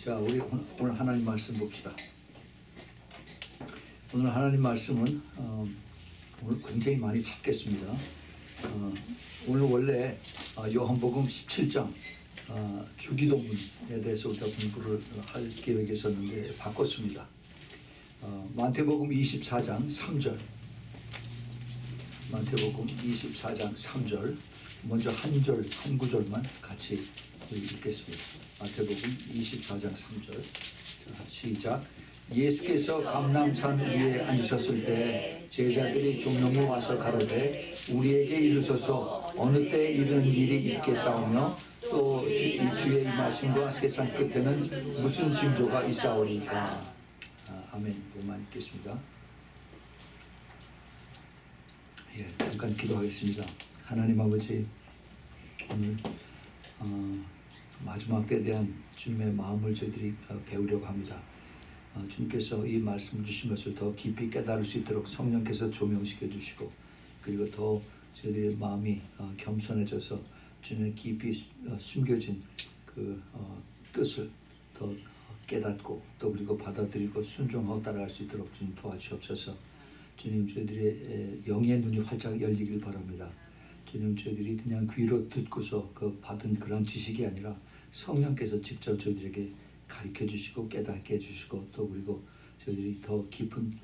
자, 우리 오늘 하나님 말씀 봅시다. 오늘 하나님 말씀은 오늘 굉장히 많이 찾겠습니다. 오늘 원래 요한복음 17장 주기도문에 대해서 우리가 공부를 할 계획이 있었는데 바꿨습니다. 마태복음 24장 3절, 마태복음 24장 3절, 먼저 한 구절만 같이 읽겠습니다. 마태복음 24장 3절. 자, 시작. 예수께서 감람산 위에 앉으셨을 때 제자들이 종명이 와서 가로되 우리에게 이르소서 어느 때 이런 일이 있겠사오며 또 주의 임하심과 세상 끝에는 무슨 징조가 있사오리까. 아멘. 복만 읽겠습니다. 잠깐 기도하겠습니다. 하나님 아버지, 오늘 마지막 때에 대한 주님의 마음을 저희들이 배우려고 합니다. 주님께서 이 말씀을 주신 것을 더 깊이 깨달을 수 있도록 성령께서 조명시켜 주시고, 그리고 더 저희들의 마음이 겸손해져서 주님의 깊이 숨겨진 그 뜻을 더 깨닫고 또 그리고 받아들이고 순종하고 따라갈 수 있도록 주님 도와주옵소서. 주님, 저희들의 영의 눈이 활짝 열리길 바랍니다. 주님, 저희들이 그냥 귀로 듣고서 그 받은 그런 지식이 아니라 성령께서 직접 저희들에게 가르쳐 주시고 깨닫게 해주시고 또 그리고 저희들이 더 깊은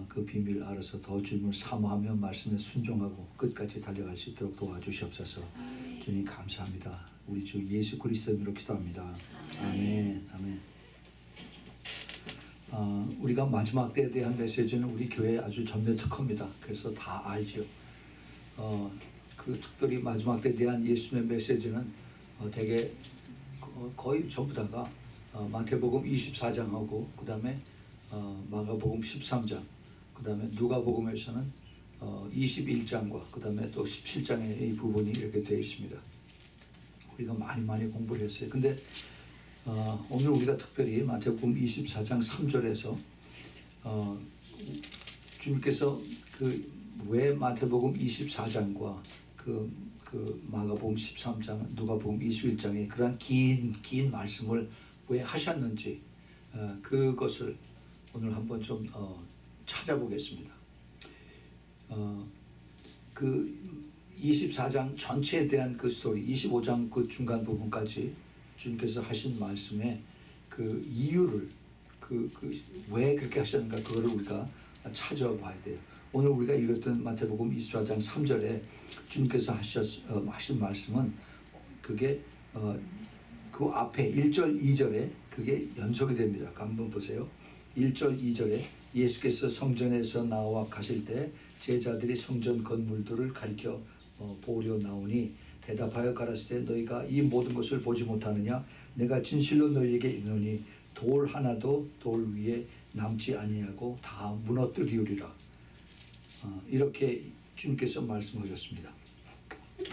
그 비밀을 알아서 더 주님을 사모하며 말씀에 순종하고 끝까지 달려갈 수 있도록 도와주시옵소서. 주님 감사합니다. 우리 주 예수 그리스도의 이름으로 기도합니다. 아멘. 아멘. 우리가 마지막 때에 대한 메시지는 우리 교회 아주 전면 특허입니다. 그래서 다 알죠. 그 특별히 마지막 때에 대한 예수님의 메시지는 되게 거의 전부 다가 마태복음 24장하고 그 다음에 마가복음 13장, 그 다음에 누가복음에서는 21장과 그 다음에 또 17장의 이 부분이 이렇게 되어 있습니다. 우리가 많이 공부를 했어요. 근데 오늘 우리가 특별히 마태복음 24장 3절에서 주님께서 왜 마태복음 24장과 그 마가복음 13장, 누가복음 21장의 그런 긴 말씀을 왜 하셨는지 그것을 오늘 한번 좀 찾아보겠습니다. 그 24장 전체에 대한 그 스토리, 25장 그 중간 부분까지 주님께서 하신 말씀의 그 이유를 왜 그렇게 하셨는가 그거를 우리가 찾아봐야 돼요. 오늘 우리가 읽었던 마태복음 24장 3절에 주님께서 하신 말씀은 그게 그 앞에 1절 2절에 그게 연속이 됩니다. 한번 보세요. 1절 2절에 예수께서 성전에서 나와 가실 때 제자들이 성전 건물들을 가리켜 보려 나오니 대답하여 가라사대 너희가 이 모든 것을 보지 못하느냐. 내가 진실로 너희에게 이르노니 돌 하나도 돌 위에 남지 아니하고 다 무너뜨리우리라. 이렇게 주님께서 말씀하셨습니다.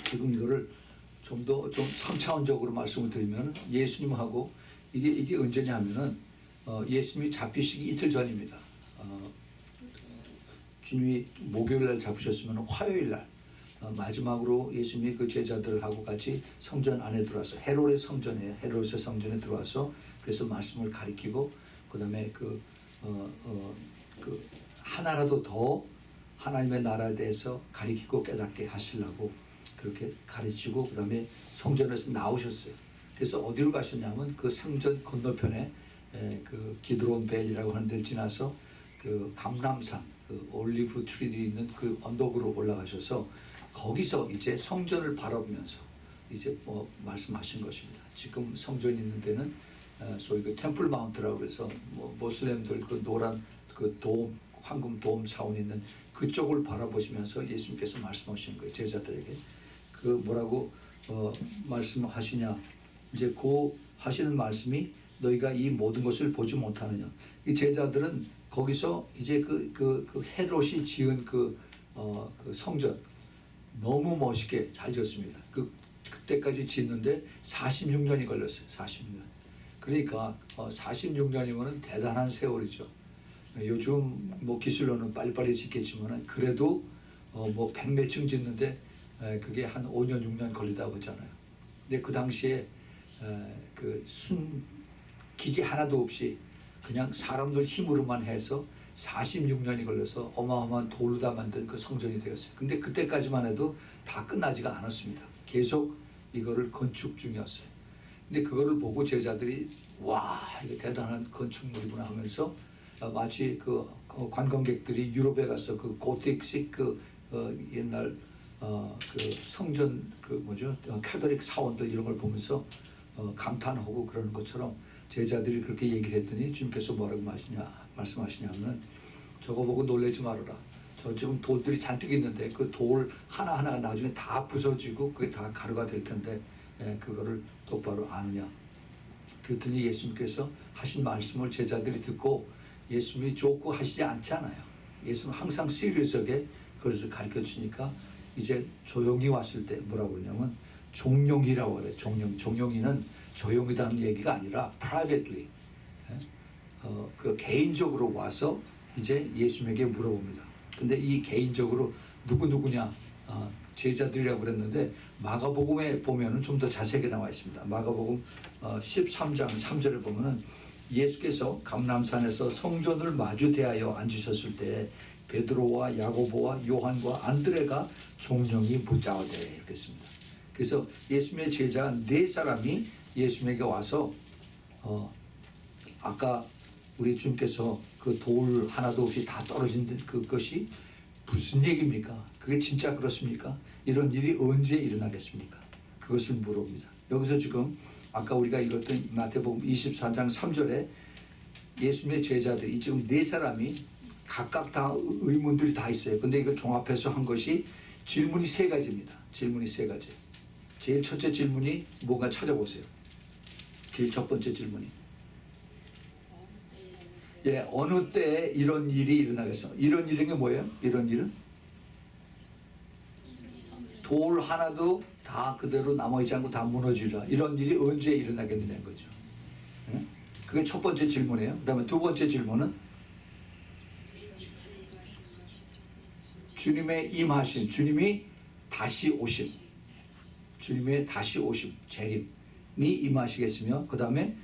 지금 이거를 좀 3차원적으로 말씀을 드리면 예수님하고 이게 언제냐 하면은 예수님이 잡히시기 이틀 전입니다. 주님이 목요일 날 잡으셨으면 화요일 날 마지막으로 예수님이 그 제자들하고 같이 성전 안에 들어와서 헤롯의 성전에 들어와서 그래서 말씀을 가리키고 그 다음에 하나라도 더 하나님의 나라에 대해서 가리키고 깨닫게 하시려고 그렇게 가르치고 그 다음에 성전에서 나오셨어요. 그래서 어디로 가셨냐면 그 성전 건너편에 그 기드론 벨이라고 하는 데를 지나서 그 감람산 그 올리브 트리들이 있는 그 언덕으로 올라가셔서 거기서 이제 성전을 바라보면서 이제 말씀하신 것입니다. 지금 성전이 있는 데는 소위 그 템플 마운트라고 해서 모슬렘들 그 노란 그 돔, 황금 돔 사원 있는 그쪽을 바라보시면서 예수님께서 말씀하신 거예요. 제자들에게 그 뭐라고 말씀하시냐. 이제 그 하시는 말씀이 너희가 이 모든 것을 보지 못하느냐. 이 제자들은 거기서 이제 그 헤롯이 지은 그 성전 너무 멋있게 잘 지었습니다. 그때까지 짓는데 46년이 걸렸어요. 46년. 그러니까 46년이면 대단한 세월이죠. 요즘 기술로는 빨리빨리 짓겠지만 그래도 100몇 층 짓는데 그게 한 5년 6년 걸리다고 하잖아요. 근데 그 당시에 기계 하나도 없이 그냥 사람들 힘으로만 해서 46년이 걸려서 어마어마한 돌로 다 만든 그 성전이 되었어요. 근데 그때까지만 해도 다 끝나지가 않았습니다. 계속 이거를 건축 중이었어요. 근데 그거를 보고 제자들이 와, 이거 대단한 건축물이구나 하면서 마치 그 관광객들이 유럽에 가서 그 고틱식 옛날 그 성전 그 뭐죠, 캐톨릭 사원들 이런 걸 보면서 감탄하고 그러는 것처럼 제자들이 그렇게 얘기를 했더니 주님께서 뭐라고 말씀하시냐면, 저거 보고 놀라지 말아라. 저 지금 돌들이 잔뜩 있는데 그 돌 하나하나가 나중에 다 부서지고 그게 다 가루가 될 텐데 그거를 똑바로 아느냐. 그랬더니 예수님께서 하신 말씀을 제자들이 듣고, 예수님이 좋고 하시지 않잖아요. 예수님은 항상 시리어스하게 그것을 가르쳐 주니까 이제 조용히 왔을 때 뭐라고 그러냐면 종용이라고 그래요. 종용이는 조용히다는 얘기가 아니라 privately, 그 개인적으로 와서 이제 예수님에게 물어봅니다. 근데 이 개인적으로 누구냐, 제자들이라고 그랬는데 마가복음에 보면은 좀 더 자세하게 나와 있습니다. 마가복음 13장 3절에 보면은 예수께서 감람산에서 성전을 마주 대하여 앉으셨을 때 베드로와 야고보와 요한과 안드레가 종령이 묻자오되 이렇게 했습니다. 그래서 예수님의 제자 네 사람이 예수님에게 와서 아까 우리 주님께서 그 돌 하나도 없이 다 떨어진 그것이 무슨 얘기입니까? 그게 진짜 그렇습니까? 이런 일이 언제 일어나겠습니까? 그것을 물어봅니다. 여기서 지금 아까 우리가 읽었던 마태복음 24장 3절에 예수님의 제자들이 지금 네 사람이 각각 다 의문들이 다 있어요. 근데 이걸 종합해서 한 것이 질문이 세 가지입니다. 질문이 세 가지. 제일 첫째 질문이 뭔가 찾아보세요. 제일 첫 번째 질문이 어느 때에 이런 일이 일어나겠어? 이런 일인 게 뭐예요? 이런 일은 돌 하나도 다 그대로 남아있지 않고 다 무너지라. 이런 일이 언제 일어나겠느냐는 거죠. 그게 첫 번째 질문이에요. 그 다음에 두 번째 질문은 주님의 임하심, 주님이 다시 오심, 주님의 다시 오심, 재림이 임하시겠으며, 그 다음에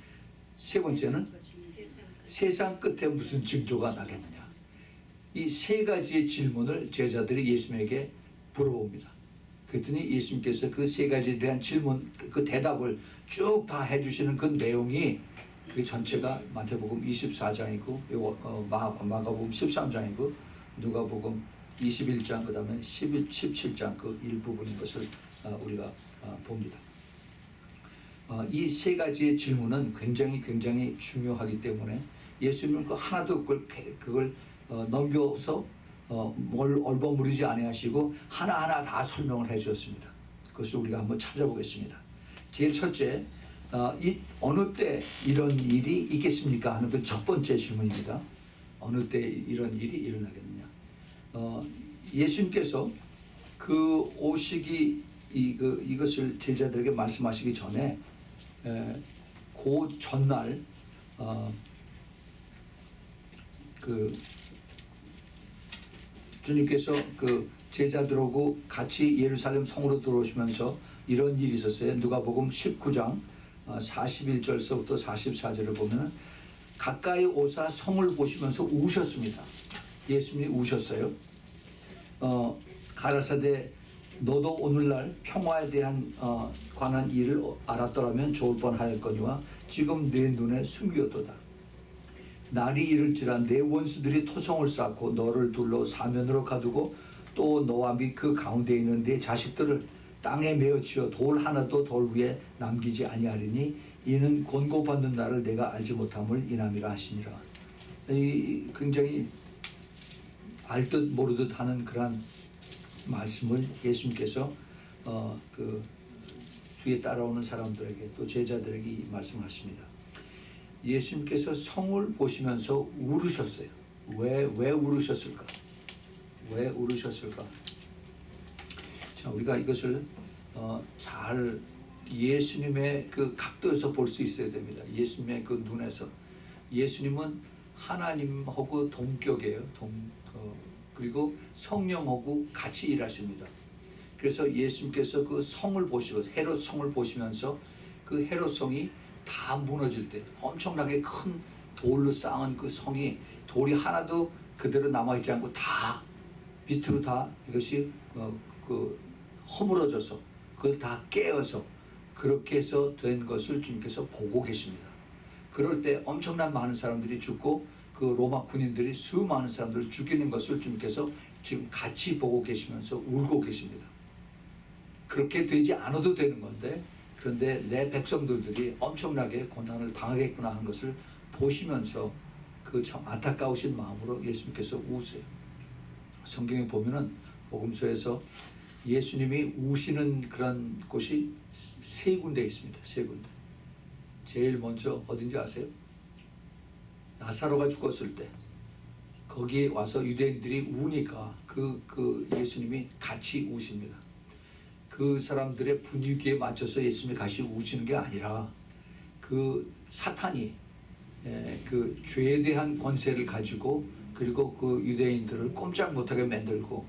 세 번째는 세상 끝에 무슨 징조가 나겠느냐. 이 세 가지의 질문을 제자들이 예수님에게 물어봅니다. 그랬더니 예수님께서 그 세 가지에 대한 질문, 그 대답을 쭉 다 해주시는 그 내용이 그 전체가 마태복음 24장이고 마가복음 13장이고 누가복음 21장 그 다음에 17장 그 일부분인 것을 우리가 봅니다. 이 세 가지의 질문은 굉장히 중요하기 때문에 예수님은 그 하나도 그걸 넘겨서 뭘 얼버무리지 아니하시고 하나하나 다 설명을 해 주셨습니다. 그것을 우리가 한번 찾아보겠습니다. 제일 첫째, 이 어느 때 이런 일이 있겠습니까 하는 그 첫 번째 질문입니다. 어느 때 이런 일이 일어나겠느냐. 예수님께서 그 오시기 이것을 제자들에게 말씀하시기 전에 그 전날 그 주님께서 그 제자들하고 같이 예루살렘 성으로 들어오시면서 이런 일이 있었어요. 누가복음 19장 41절서부터 44절을 보면 가까이 오사 성을 보시면서 우셨습니다. 예수님이 우셨어요. 가라사대 너도 오늘날 평화에 대한 관한 일을 알았더라면 좋을 뻔하였거니와 지금 내 눈에 숨겼도다. 날이 이를지라 내 원수들이 토성을 쌓고 너를 둘러 사면으로 가두고 또 너와 및 그 가운데 있는 내 자식들을 땅에 메어치어 돌 하나도 돌 위에 남기지 아니하리니 이는 권고받는 날을 내가 알지 못함을 인함이라 하시니라. 굉장히 알듯 모르듯 하는 그러한 말씀을 예수님께서 그 뒤에 따라오는 사람들에게 또 제자들에게 말씀하십니다. 예수님께서 성을 보시면서 울으셨어요. 왜 울으셨을까? 왜 울으셨을까? 자, 우리가 이것을 잘 예수님의 그 각도에서 볼 수 있어야 됩니다. 예수님의 그 눈에서. 예수님은 하나님하고 동격이에요. 그리고 성령하고 같이 일하십니다. 그래서 예수님께서 그 성을 보시고 헤롯 성을 보시면서 그 헤롯 성이 다 무너질 때, 엄청나게 큰 돌로 쌓은 그 성이 돌이 하나도 그대로 남아있지 않고 다 밑으로 다 이것이 허물어져서 그걸 다 깨어서 그렇게 해서 된 것을 주님께서 보고 계십니다. 그럴 때 엄청난 많은 사람들이 죽고 그 로마 군인들이 수많은 사람들을 죽이는 것을 주님께서 지금 같이 보고 계시면서 울고 계십니다. 그렇게 되지 않아도 되는 건데, 그런데 내 백성들이 엄청나게 고난을 당하겠구나 하는 것을 보시면서 그 참 안타까우신 마음으로 예수님께서 우세요. 성경에 보면은 복음서에서 예수님이 우시는 그런 곳이 세 군데 있습니다. 세 군데. 제일 먼저 어딘지 아세요? 나사로가 죽었을 때 거기에 와서 유대인들이 우니까 그 예수님이 같이 우십니다. 그 사람들의 분위기에 맞춰서 예수님이 같이 우시는 게 아니라 그 사탄이 그 죄에 대한 권세를 가지고 그리고 그 유대인들을 꼼짝 못하게 만들고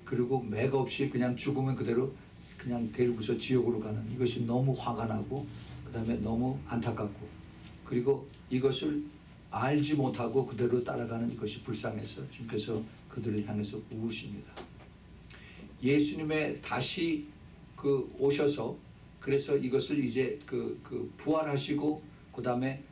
그리고 매가 없이 그냥 죽으면 그대로 그냥 데리고서 지옥으로 가는, 이것이 너무 화가 나고 그 다음에 너무 안타깝고 그리고 이것을 알지 못하고 그대로 따라가는 이것이 불쌍해서 주님께서 그들을 향해서 우십니다. 예수님의 다시 그 오셔서 그래서 이것을 이제 그 부활하시고 그 다음에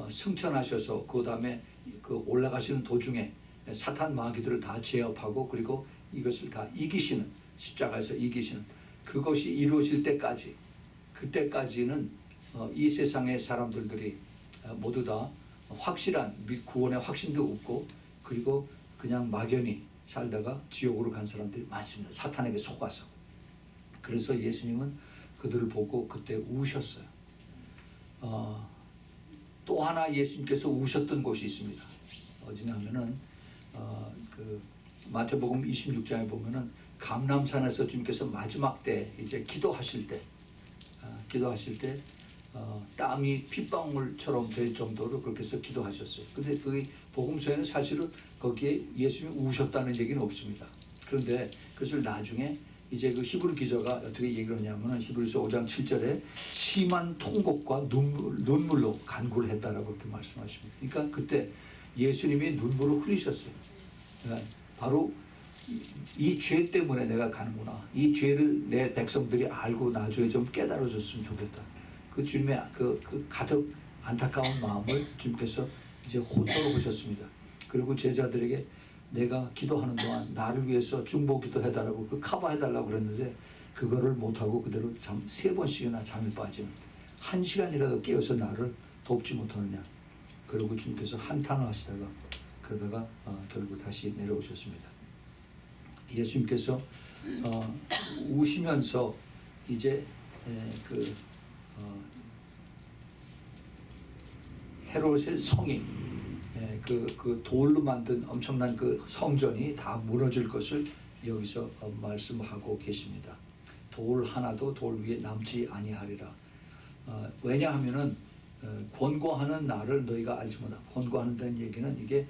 승천하셔서 그 다음에 그 올라가시는 도중에 사탄 마귀들을 다 제압하고 그리고 이것을 다 이기시는, 십자가에서 이기시는 그것이 이루어질 때까지, 그때까지는 이 세상의 사람들이 모두 다 확실한 구원의 확신도 없고 그리고 그냥 막연히 살다가 지옥으로 간 사람들이 많습니다. 사탄에게 속아서. 그래서 예수님은 그들을 보고 그때 우셨어요. 또 하나 예수님께서 우셨던 곳이 있습니다. 어디냐면은 그 마태복음 26장에 보면은 감람산에서 주님께서 마지막 때 이제 기도하실 때 땀이 핏방울처럼 될 정도로 그렇게 해서 기도하셨어요. 근데 그 복음서에는 사실은 거기에 예수님이 우셨다는 얘기는 없습니다. 그런데 그것을 나중에 이제 그 히브리 기자가 어떻게 얘기를 하냐면은 히브리서 5장 7절에 심한 통곡과 눈물로 간구를 했다라고 그렇게 말씀하십니다. 그러니까 그때 예수님이 눈물을 흘리셨어요. 그러니까 바로 이 죄 때문에 내가 가는구나. 이 죄를 내 백성들이 알고 나중에 좀 깨달아줬으면 좋겠다. 그 주님의 그 가득 안타까운 마음을 주님께서 이제 호소로 하셨습니다. 그리고 제자들에게 내가 기도하는 동안 나를 위해서 중보기도 해달라고 그 커버해달라고 그랬는데 그거를 못하고 그대로 3번씩이나 잠을 빠지는, 1시간이라도 깨어서 나를 돕지 못하느냐. 그리고 주님께서 한탄을 하시다가 그러다가 결국 다시 내려오셨습니다. 예수님께서 우시면서 이제 헤롯의 성이 그 돌로 만든 엄청난 그 성전이 다 무너질 것을 여기서 말씀하고 계십니다. 돌 하나도 돌 위에 남지 아니하리라. 왜냐하면은 권고하는 날을 너희가 알지 못하. 권고하는다는 얘기는 이게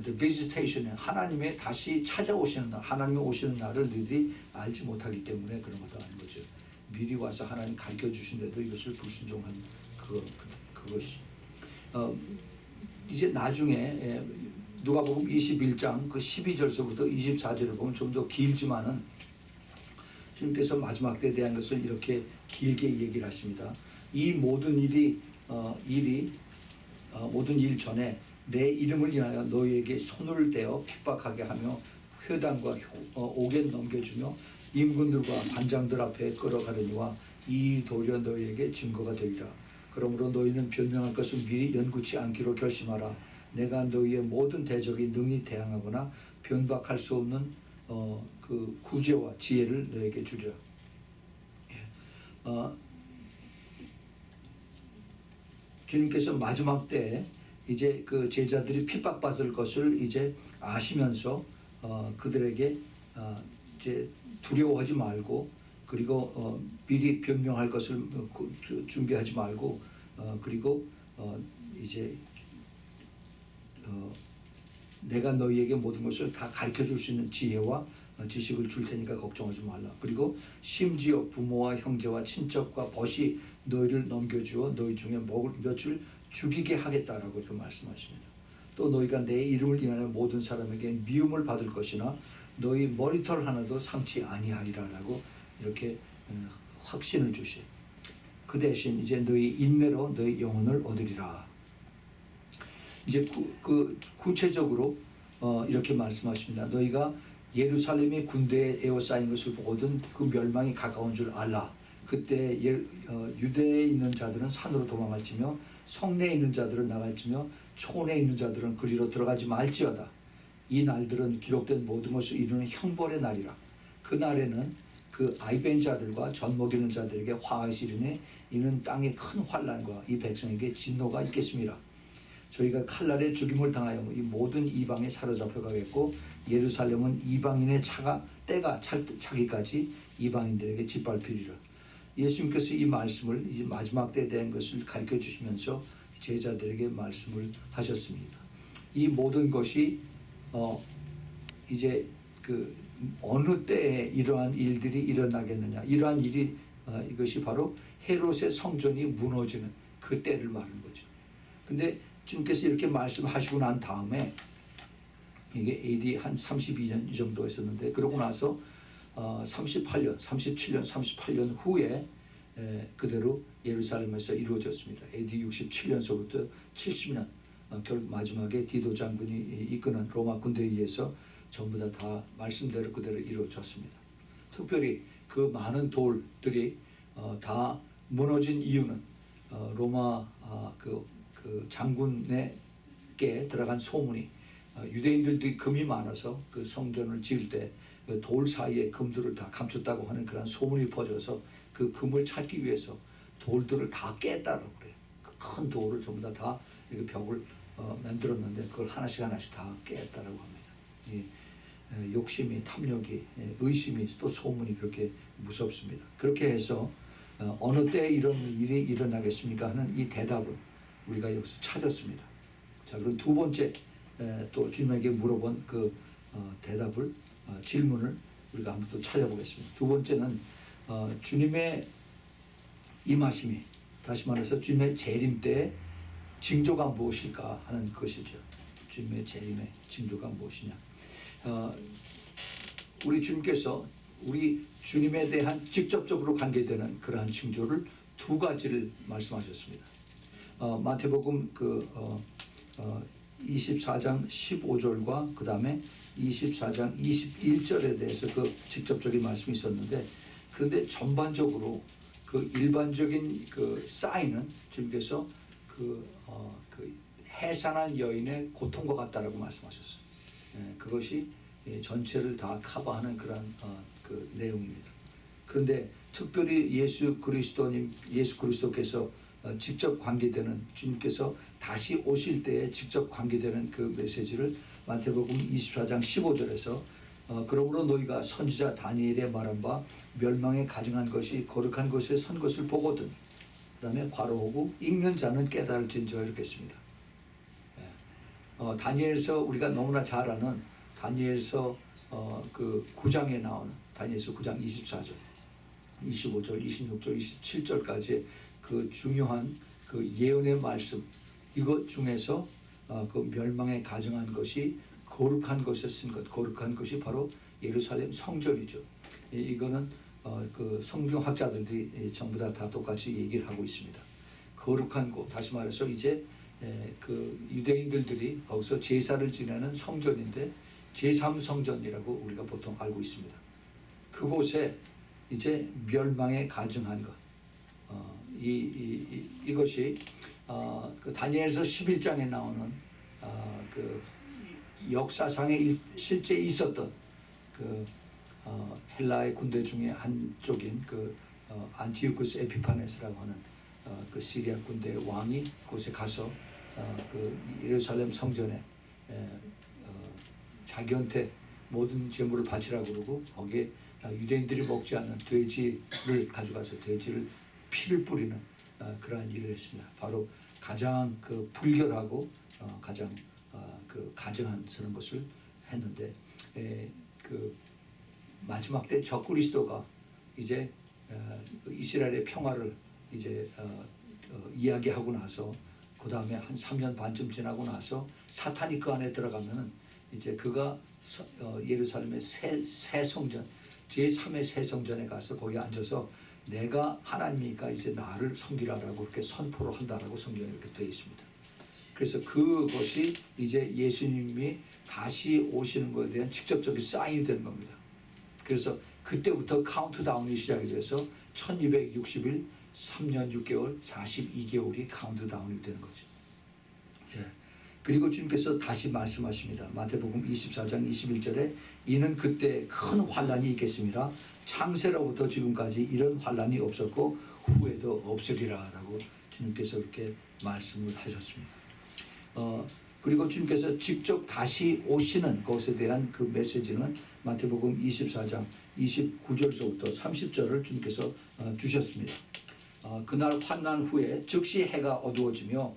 the visitation, 하나님의 다시 찾아오시는 날, 하나님이 오시는 날을 너희들이 알지 못하기 때문에 그런 것도 아닌 거죠. 미리 와서 하나님 가르쳐 주신데도 이것을 불순종한 그것이. 이제 나중에 누가복음 21장 그 12절서부터 24절을 보면 좀 더 길지만은 주님께서 마지막 때에 대한 것을 이렇게 길게 얘기를 하십니다. 이 모든 모든 일 전에 내 이름을 인하여 너희에게 손을 대어 핍박하게 하며 회당과 옥에 넘겨주며 임금들과 관장들 앞에 끌어가려니와 이 도리어 너희에게 증거가 되리라. 그러므로 너희는 변명할 것을 미리 연구치 않기로 결심하라. 내가 너희의 모든 대적이 능히 대항하거나 변박할 수 없는 그 구제와 지혜를 너희에게 주리라. 주님께서 마지막 때 이제 그 제자들이 핍박받을 것을 이제 아시면서 그들에게 이제 두려워하지 말고 그리고 미리 변명할 것을 준비하지 말고 그리고 이제 내가 너희에게 모든 것을 다 가르쳐 줄 수 있는 지혜와 지식을 줄 테니까 걱정하지 말라. 그리고 심지어 부모와 형제와 친척과 벗이 너희를 넘겨주어 너희 중에 몇을 죽이게 하겠다라고 그 말씀하십니다. 또 너희가 내 이름을 인하여 모든 사람에게 미움을 받을 것이나 너희 머리털 하나도 상치 아니하리라라고 이렇게 확신을 주시. 그 대신 이제 너희 인내로 너희 영혼을 얻으리라. 이제 구체적으로 이렇게 말씀하십니다. 너희가 예루살렘이 군대에 에워싸인 것을 보거든 그 멸망이 가까운 줄 알라. 그때 유대에 있는 자들은 산으로 도망할지며 성내에 있는 자들은 나갈지며 촌에 있는 자들은 그리로 들어가지 말지어다. 이 날들은 기록된 모든 것을 이루는 형벌의 날이라. 그 날에는 그 아이벤 자들과 젖 먹이는 자들에게 화하시리니 이는 땅에 큰 환난과 이 백성에게 진노가 있겠습니다. 저희가 칼날에 죽임을 당하여 이 모든 이방에 사로잡혀 가겠고 예루살렘은 이방인의 때가 차기까지 이방인들에게 짓밟히리라. 예수님께서 이 말씀을 이제 마지막 때에 대한 것을 가르쳐 주시면서 제자들에게 말씀을 하셨습니다. 이 모든 것이 이제 그 어느 때에 이러한 일들이 일어나겠느냐. 이러한 일이 이것이 바로 헤롯의 성전이 무너지는 그 때를 말하는 거죠. 근데 주님께서 이렇게 말씀하시고 난 다음에 이게 AD 한 32년 이 정도 했었는데 그러고 나서 37년, 38년 후에 그대로 예루살렘에서 이루어졌습니다. AD 67년서부터 70년 결국 마지막에 디도 장군이 이끄는 로마 군대에 의해서 전부 다 말씀대로 그대로 이루어졌습니다. 특별히 그 많은 돌들이 다 무너진 이유는 로마 그 장군에게 들어간 소문이 유대인들도 금이 많아서 그 성전을 지을 때 돌 사이에 금들을 다 감췄다고 하는 그런 소문이 퍼져서 그 금을 찾기 위해서 돌들을 다 깼다고 그래요. 그 큰 돌을 전부 다 이렇게 벽을 만들었는데 그걸 하나씩 다 깼다라고 합니다. 욕심이, 탐욕이, 의심이 또 소문이 그렇게 무섭습니다. 그렇게 해서 어느 때 이런 일이 일어나겠습니까 하는 이 대답을 우리가 여기서 찾았습니다. 자, 그럼 두 번째 또 주님에게 물어본 그 대답을 질문을 우리가 한번 또 찾아보겠습니다. 두 번째는 주님의 임하심이 다시 말해서 주님의 재림 때 징조가 무엇일까 하는 것이죠. 주님의 재림의 징조가 무엇이냐. 우리 주님께서 우리 주님에 대한 직접적으로 관계되는 그러한 징조를 두 가지를 말씀하셨습니다. 마태복음 24장 15절과 그 다음에 24장 21절에 대해서 그 직접적인 말씀이 있었는데 그런데 전반적으로 그 일반적인 그 사인은 주님께서 그 해산한 여인의 고통과 같다라고 말씀하셨어요. 그것이 전체를 다 커버하는 그런 그 내용입니다. 그런데 특별히 예수 그리스도께서 직접 관계되는 주님께서 다시 오실 때에 직접 관계되는 그 메시지를 마태복음 24장 15절에서 그러므로 너희가 선지자 다니엘의 말한 바 멸망에 가증한 것이 거룩한 곳에 선 것을 보거든. 그 다음에 괄호하고 읽는 자는 깨달을진저 이렇게 했습니다. 다니엘서 우리가 너무나 잘 아는 다니엘서 그 9장에 나오는 다니엘서 9장 24절, 25절, 26절, 27절까지 그 중요한 그 예언의 말씀 이것 중에서 그 멸망에 가증한 것이 거룩한 것에 쓴 것, 거룩한 것이 바로 예루살렘 성전이죠. 이거는 그 성경학자들이 전부 다 똑같이 얘기를 하고 있습니다. 거룩한 곳, 다시 말해서 이제 그 유대인들이 거기서 제사를 지내는 성전인데 제3성전이라고 우리가 보통 알고 있습니다. 그곳에 이제 멸망에 가증한 것, 이것이 그 다니엘서 11장에 나오는 그 역사상에 실제 있었던 그 헬라의 군대 중에 한쪽인 그 안티오쿠스 에피파네스라고 하는 그 시리아 군대 왕이 그곳에 가서 그 예루살렘 성전에 자기한테 모든 제물을 바치라고 그러고 거기에 유대인들이 먹지 않는 돼지를 가져가서 돼지를 피를 뿌리는 그러한 일을 했습니다. 바로 가장 그 불결하고 가장 그 가증스러운 것을 했는데 그 마지막 때 적그리스도가 이제 이스라엘의 평화를 이제 이야기하고 나서 그 다음에 한 3년 반쯤 지나고 나서 사탄이 그 안에 들어가면은 이제 그가 예루살렘의 새 성전 제3의 새 성전에 가서 거기 앉아서 내가 하나님이니까 이제 나를 섬기라라고 그렇게 선포를 한다라고 성경에 이렇게 되어 있습니다. 그래서 그것이 이제 예수님이 다시 오시는 것에 대한 직접적인 사인이 되는 겁니다. 그래서 그때부터 카운트다운이 시작이 돼서 1260일 3년 6개월 42개월이 카운트다운이 되는 거죠. 예. 그리고 주님께서 다시 말씀하십니다. 마태복음 24장 21절에 이는 그때 큰 환란이 있겠습니다. 창세로부터 지금까지 이런 환란이 없었고 후에도 없으리라 라고 주님께서 그렇게 말씀을 하셨습니다. 그리고 주님께서 직접 다시 오시는 것에 대한 그 메시지는 마태복음 24장 29절서부터 30절을 주님께서 주셨습니다. 그날 환난 후에 즉시 해가 어두워지며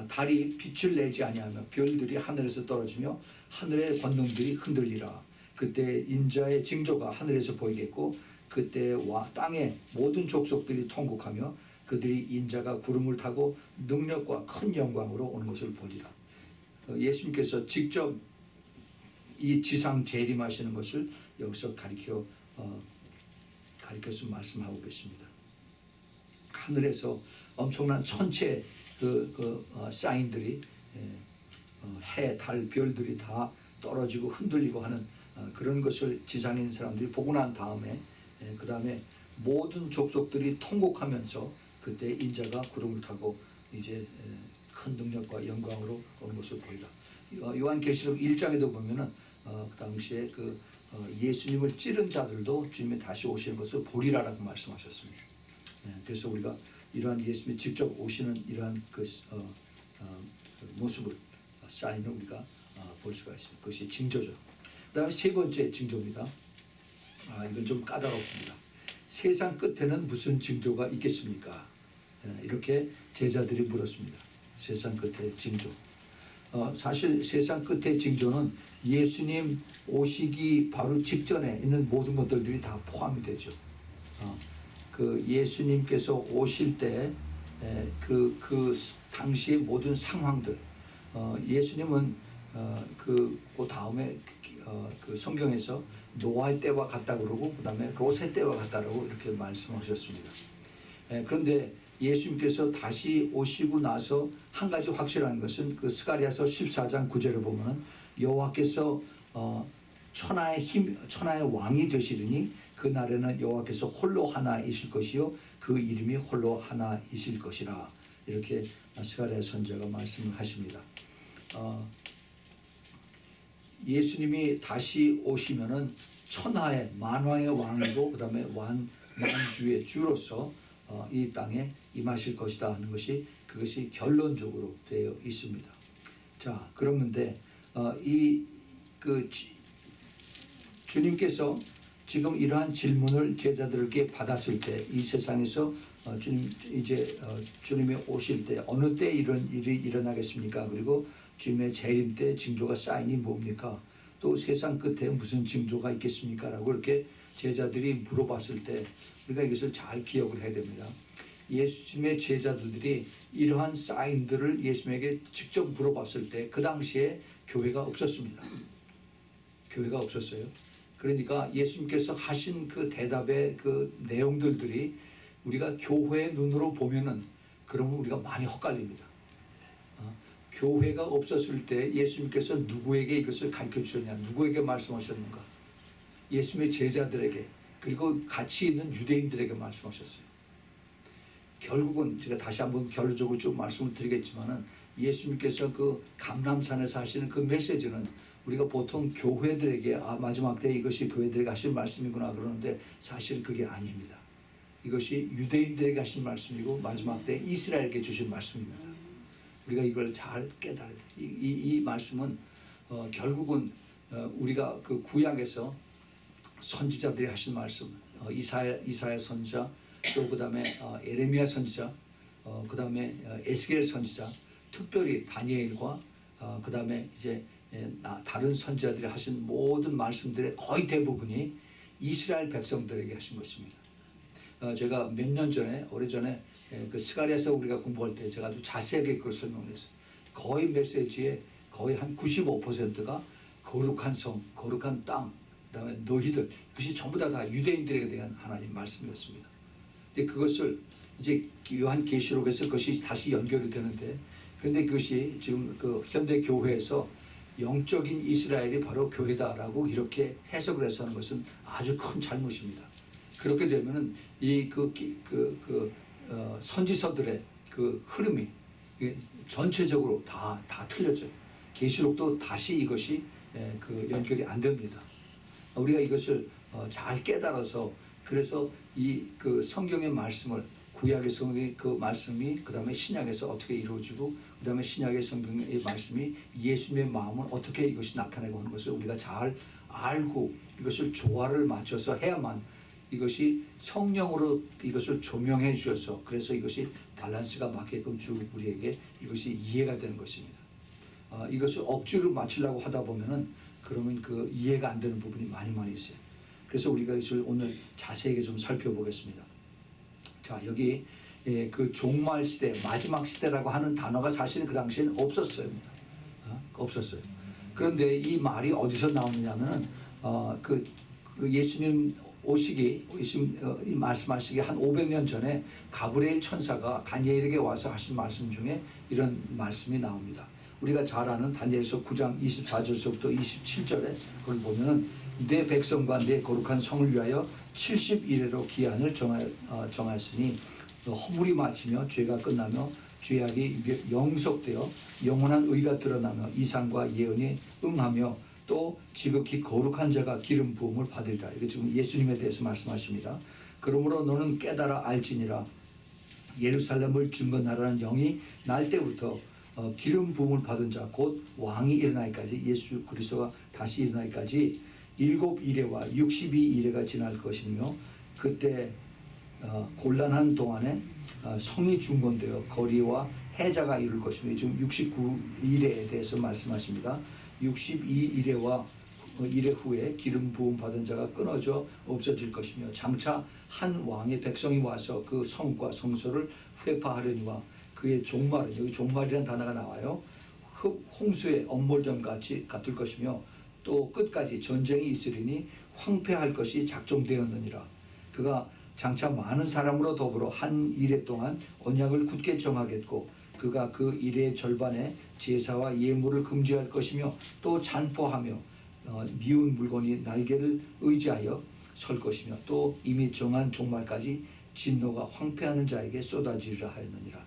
달이 빛을 내지 아니하며 별들이 하늘에서 떨어지며 하늘의 권능들이 흔들리라. 그때 인자의 징조가 하늘에서 보이겠고 그때 땅의 모든 족속들이 통곡하며 그들이 인자가 구름을 타고 능력과 큰 영광으로 오는 것을 보리라. 예수님께서 직접 이 지상 재림하시는 것을 여기서 가르쳐서 말씀하고 계십니다. 하늘에서 엄청난 천체 사인들이 해, 달, 별들이 다 떨어지고 흔들리고 하는 그런 것을 지상에 있는 사람들이 보고 난 다음에 그 다음에 모든 족속들이 통곡하면서 그때 인자가 구름을 타고 이제 큰 능력과 영광으로 오는 것을 보이라. 요한계시록 1장에도 보면은 그 당시에 예수님을 찌른 자들도 주님이 다시 오시는 것을 보리라라고 말씀하셨습니다. 그래서 우리가 이러한 예수님이 직접 오시는 이러한 모습을 사인을 우리가 볼 수가 있습니다. 그것이 징조죠. 그다음에 세 번째 징조입니다. 이건 좀 까다롭습니다. 세상 끝에는 무슨 징조가 있겠습니까? 이렇게 제자들이 물었습니다. 세상 끝의 징조. 사실 세상 끝의 징조는 예수님 오시기 바로 직전에 있는 모든 것들이 다 포함이 되죠. 그 예수님께서 오실 때 그 당시의 모든 상황들, 예수님은 그 다음에 그 성경에서 노아의 때와 같다 그러고 그 다음에 롯의 때와 같다라고 이렇게 말씀하셨습니다. 그런데 예수님께서 다시 오시고 나서 한 가지 확실한 것은 그 스가랴서 14장 9절을 보면은 여호와께서 천하의 왕이 되시리니 그 날에는 여호와께서 홀로 하나이실 것이요 그 이름이 홀로 하나이실 것이라. 이렇게 스가랴 선지자가 말씀을 하십니다. 예수님이 다시 오시면은 천하의 만왕의 왕이고 그다음에 만주의 주로서 이 땅에 임하실 것이다 하는 것이 그것이 결론적으로 되어 있습니다. 자, 그런데 주님께서 지금 이러한 질문을 제자들에게 받았을 때 이 세상에서 주님이 오실 때 어느 때 이런 일이 일어나겠습니까? 그리고 주님의 재림 때 징조가 사인이 뭡니까? 또 세상 끝에 무슨 징조가 있겠습니까? 라고 이렇게 제자들이 물어봤을 때 우리가 이것을 잘 기억을 해야 됩니다. 예수님의 제자들이 이러한 사인들을 예수님에게 직접 물어봤을 때 그 당시에 교회가 없었습니다. 교회가 없었어요. 그러니까 예수님께서 하신 그 대답의 그 내용들이 우리가 교회의 눈으로 보면은 그러면 우리가 많이 헛갈립니다. 교회가 없었을 때 예수님께서 누구에게 이것을 가르쳐 주셨냐, 누구에게 말씀하셨는가? 예수님의 제자들에게 그리고 같이 있는 유대인들에게 말씀하셨어요. 결국은 제가 다시 한번 결론적으로 쭉 말씀을 드리겠지만은 예수님께서 그 감람산에서 하시는 그 메시지는 우리가 보통 교회들에게 마지막 때 이것이 교회들에게 하신 말씀이구나 그러는데 사실 그게 아닙니다. 이것이 유대인들에게 하신 말씀이고 마지막 때 이스라엘에게 주신 말씀입니다. 우리가 이걸 잘 깨달아야 돼요. 이 말씀은 결국은 우리가 그 구약에서 선지자들이 하신 말씀, 이사야 선지자, 또 그 다음에 에레미야 선지자, 그 다음에 에스겔 선지자, 특별히 다니엘과 그 다음에 이제 다른 선지자들이 하신 모든 말씀들의 거의 대부분이 이스라엘 백성들에게 하신 것입니다. 제가 몇 년 전에 오래전에 그 스가랴서 우리가 공부할 때 제가 아주 자세하게 그걸 설명했어요. 거의 메시지에 거의 한 95%가 거룩한 성, 거룩한 땅, 그다음에 너희들, 이것이 전부 다 유대인들에 대한 하나님 말씀이었습니다. 근데 그것을 이제 요한 계시록에서 그것이 다시 연결이 되는데, 그런데 그것이 지금 그 현대 교회에서 영적인 이스라엘이 바로 교회다라고 이렇게 해석을 해서 하는 것은 아주 큰 잘못입니다. 그렇게 되면은 선지서들의 그 흐름이 전체적으로 다 틀려져요. 계시록도 다시 이것이 그 연결이 안 됩니다. 우리가 이것을 잘 깨달아서, 그래서 이 그 성경의 말씀을, 구약의 성경의 그 말씀이 그 다음에 신약에서 어떻게 이루어지고, 그 다음에 신약의 성경의 말씀이 예수님의 마음은 어떻게 이것이 나타내고 하는 것을 우리가 잘 알고 이것을 조화를 맞춰서 해야만 이것이 성령으로 이것을 조명해 주셔서, 그래서 이것이 밸런스가 맞게끔 주 우리에게 이것이 이해가 되는 것입니다. 이것을 억지로 맞추려고 하다 보면은 그러면 그 이해가 안 되는 부분이 많이 있어요. 그래서 우리가 이것을 오늘 자세하게 좀 살펴보겠습니다. 자, 여기 그 종말 시대, 마지막 시대라고 하는 단어가 사실은 그 당시에는 없었어요. 없었어요. 그런데 이 말이 어디서 나오느냐면은 그 예수님 오시기, 이 말씀하시기 한 500년 전에 가브리엘 천사가 다니엘에게 와서 하신 말씀 중에 이런 말씀이 나옵니다. 우리가 잘 아는 다니엘서 9장 24절서부터 27절에 그걸 보면은 내 백성과 내 거룩한 성을 위하여 70일에로 기한을 정하였으니 허물이 마치며 죄가 끝나며 죄악이 영속되어 영원한 의가 드러나며 이상과 예언이 응하며 또 지극히 거룩한 자가 기름 부음을 받으리라. 이게 지금 예수님에 대해서 말씀하십니다. 그러므로 너는 깨달아 알지니라. 예루살렘을 증거하라는 영이 날 때부터 기름 부음을 받은 자 곧 왕이 일어나기까지, 예수 그리스도가 다시 일어나기까지 7이레와 62이레가 지날 것이며, 그때 곤란한 동안에 성이 중건되어 거리와 해자가 이룰 것이며, 지금 69이레에 대해서 말씀하십니다. 62이레와 이레 후에 기름 부음 받은 자가 끊어져 없어질 것이며, 장차 한 왕의 백성이 와서 그 성과 성소를 회파하려니와 그의 종말은, 여기 종말이라는 단어가 나와요. 홍수의 엄몰됨 같을 것이며 또 끝까지 전쟁이 있으리니 황폐할 것이 작정되었느니라. 그가 장차 많은 사람으로 더불어 한 이레 동안 언약을 굳게 정하겠고, 그가 그 이레의 절반에 제사와 예물을 금지할 것이며 또 잔포하며 미운 물건이 날개를 의지하여 설 것이며 또 이미 정한 종말까지 진노가 황폐하는 자에게 쏟아지리라 하였느니라.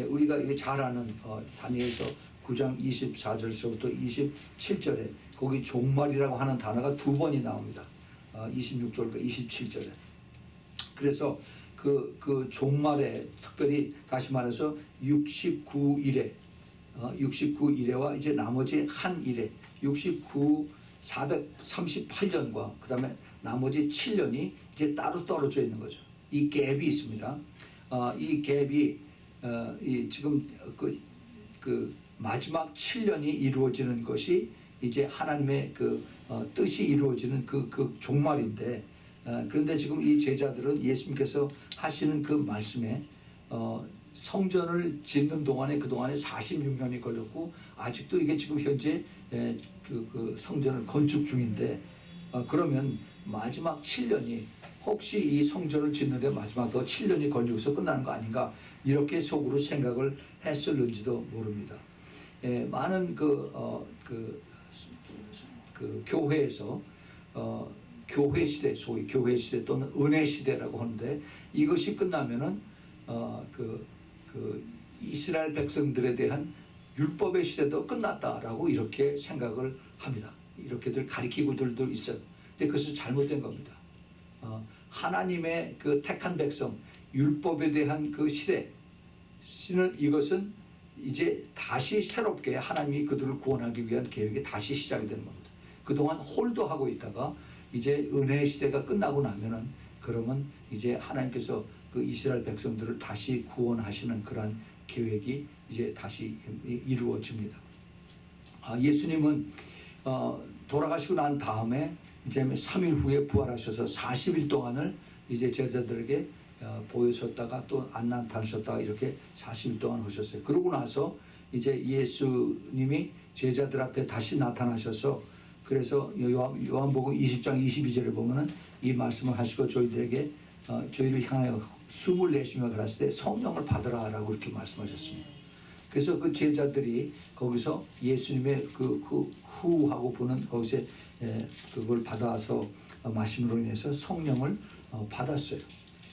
우리가 이게 잘 아는 다니엘서 9장 24절서부터 27절에 거기 종말이라고 하는 단어가 2번이 나옵니다. 26절과 27절에. 그래서 그 종말에 특별히 다시 말해서 69일에와 이제 나머지 한 일에 438년과 그 다음에 나머지 7년이 이제 따로 떨어져 있는 거죠. 이 갭이 있습니다. 이 갭이 지금 그 마지막 7년이 이루어지는 것이 이제 하나님의 뜻이 이루어지는 그 종말인데, 그런데 지금 이 제자들은 예수님께서 하시는 그 말씀에 성전을 짓는 동안에, 그 동안에 46년이 걸렸고 아직도 이게 지금 현재 그 성전을 건축 중인데, 그러면 마지막 7년이 혹시 이 성전을 짓는데 마지막 더 7년이 걸리고서 끝나는 거 아닌가, 이렇게 속으로 생각을 했을는지도 모릅니다. 많은 그 교회에서 교회 시대, 소위 교회 시대 또는 은혜 시대라고 하는데, 이것이 끝나면은 그 이스라엘 백성들에 대한 율법의 시대도 끝났다라고 이렇게 생각을 합니다. 이렇게들 가리키고들도 있어요. 근데 그것은 잘못된 겁니다. 하나님의 그 택한 백성, 율법에 대한 그 시대는, 이것은 이제 다시 새롭게 하나님이 그들을 구원하기 위한 계획이 다시 시작이 되는 겁니다. 그동안 홀도하고 있다가 이제 은혜의 시대가 끝나고 나면은, 그러면 이제 하나님께서 그 이스라엘 백성들을 다시 구원하시는 그러한 계획이 이제 다시 이루어집니다. 예수님은 돌아가시고 난 다음에 이제 3일 후에 부활하셔서 40일 동안을 이제 제자들에게 보여셨다가 또 안 나타나셨다가 이렇게 40일 동안 하셨어요. 그러고 나서 이제 예수님이 제자들 앞에 다시 나타나셔서 그래서 요한복음 20장 22절에 보면은 이 말씀을 하시고 저희들에게 저희를 향하여 숨을 내쉬며 가라사대 성령을 받으라라고 이렇게 말씀하셨습니다. 그래서 그 제자들이 거기서 예수님의 그 후하고 부는 거기서 그걸 받아서 마심으로 인해서 성령을 받았어요.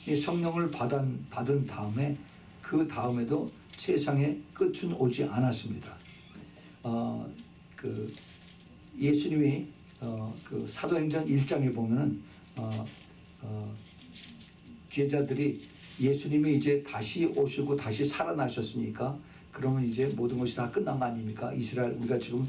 이 성령을 받은 다음에 그 다음에도 세상에 끝은 오지 않았습니다. 그 예수님이 그 사도행전 1장에 보면은 제자들이 예수님이 이제 다시 오시고 다시 살아나셨으니까 그러면 이제 모든 것이 다 끝난 거 아닙니까? 이스라엘 우리가 지금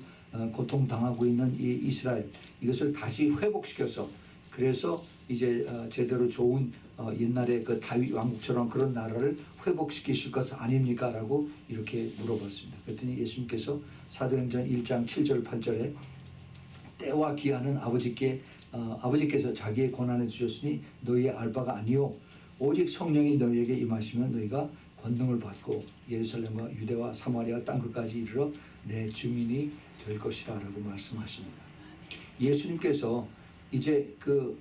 고통당하고 있는 이 이스라엘 이것을 다시 회복시켜서 그래서 이제 제대로 좋은 옛날에 그 다윗 왕국처럼 그런 나라를 회복시키실 것 아닙니까? 라고 이렇게 물어봤습니다. 그랬더니 예수님께서 사도행전 1장 7절 8절에 때와 기한은 아버지께서 자기의 권한에 주셨으니 너희의 알 바가 아니요 오직 성령이 너희에게 임하시면 너희가 권능을 받고 예루살렘과 유대와 사마리아 땅끝까지 이르러 내 증인이 될 것이라 라고 말씀하십니다. 예수님께서 이제 그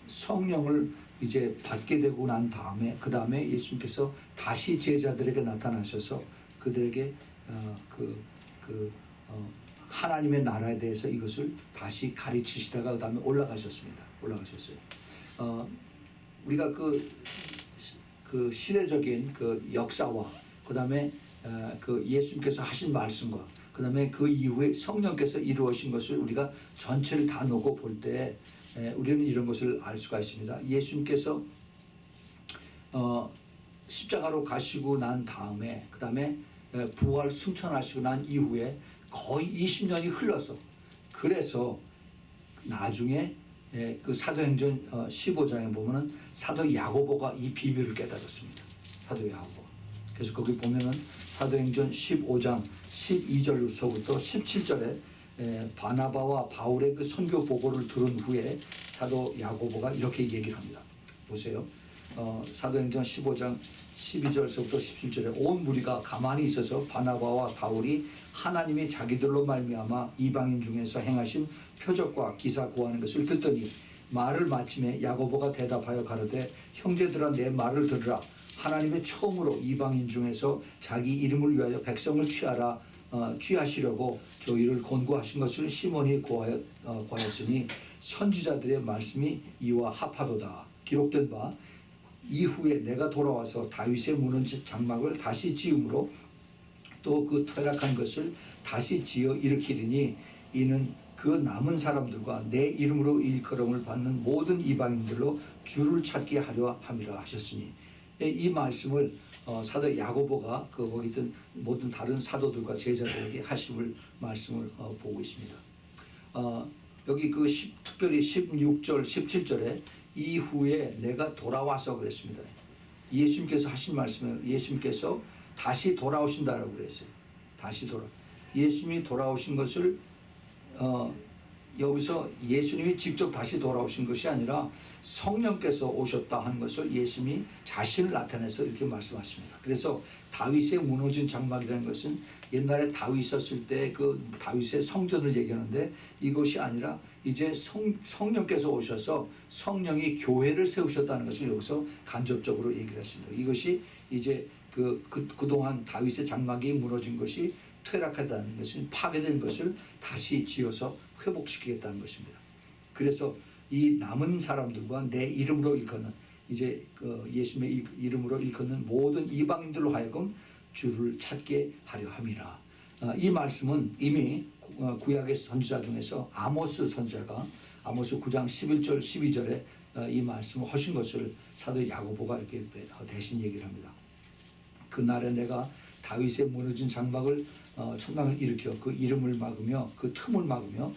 성령을 이제 받게 되고 난 다음에 그 다음에 예수님께서 다시 제자들에게 나타나셔서 그들에게 하나님의 나라에 대해서 이것을 다시 가르치시다가 그 다음에 올라가셨습니다. 우리가 그 시대적인 그 역사와 그 다음에 그 예수님께서 하신 말씀과 그 다음에 그 이후에 성령께서 이루어진 것을 우리가 전체를 다 놓고 볼 때 우리는 이런 것을 알 수가 있습니다. 예수님께서 십자가로 가시고 난 다음에 그 다음에 부활 승천하시고 난 이후에 거의 20년이 흘러서 그래서 나중에 그 사도행전 15장에 보면은 사도 야고보가 이 비밀을 깨달았습니다. 사도 야고보. 그래서 거기 보면은 사도행전 15장 12절부터 17절에 바나바와 바울의 그 선교 보고를 들은 후에 사도 야고보가 이렇게 얘기를 합니다. 보세요. 사도행전 15장 12절부터 17절에 온 무리가 가만히 있어서 바나바와 바울이 하나님이 자기들로 말미암아 이방인 중에서 행하신 표적과 기사 고하는 것을 듣더니 말을 마침에 야고보가 대답하여 가로되 형제들아 내 말을 들으라. 하나님의 처음으로 이방인 중에서 자기 이름을 위하여 백성을 취하시려고 저희를 권고하신 것을 시몬이 고하였으니 선지자들의 말씀이 이와 합하도다. 기록된 바 이후에 내가 돌아와서 다윗의 무너진 장막을 다시 지음으로 또 그 퇴락한 것을 다시 지어 일으키리니 이는 그 남은 사람들과 내 이름으로 일컬음을 받는 모든 이방인들로 주를 찾게 하려 함이라 하셨으니 이 말씀을 사도 야고보가 거기 있던 모든 다른 사도들과 제자들에게 하심을 말씀을 보고 있습니다. 여기 특별히 16절 17절에 이후에 내가 돌아와서 그랬습니다. 예수님께서 하신 말씀을 예수님께서 다시 돌아오신다라고 그랬어요. 예수님이 돌아오신 것을 여기서 예수님이 직접 다시 돌아오신 것이 아니라 성령께서 오셨다 하는 것을 예수님이 자신을 나타내서 이렇게 말씀하십니다. 그래서 다윗의 무너진 장막이라는 것은 옛날에 다윗 있었을 때 그 다윗의 성전을 얘기하는데 이것이 아니라 이제 성령께서 오셔서 성령이 교회를 세우셨다는 것을 여기서 간접적으로 얘기를 하십니다. 이것이 이제 그동안 다윗의 장막이 무너진 것이 퇴락하다는 것은 파괴된 것을 다시 지어서 회복시키겠다는 것입니다. 그래서 이 남은 사람들과 내 이름으로 일컫는 이제 예수님의 이름으로 일컫는 모든 이방인들로 하여금 주를 찾게 하려 함이라. 이 말씀은 이미 구약의 선지자 중에서 아모스 선지자가 아모스 9장 11절 12절에 이 말씀을 하신 것을 사도 야고보가 이렇게 대신 얘기를 합니다. 그날에 내가 다윗의 무너진 장막을 천당을 일으켜 그 이름을 막으며 그 틈을 막으며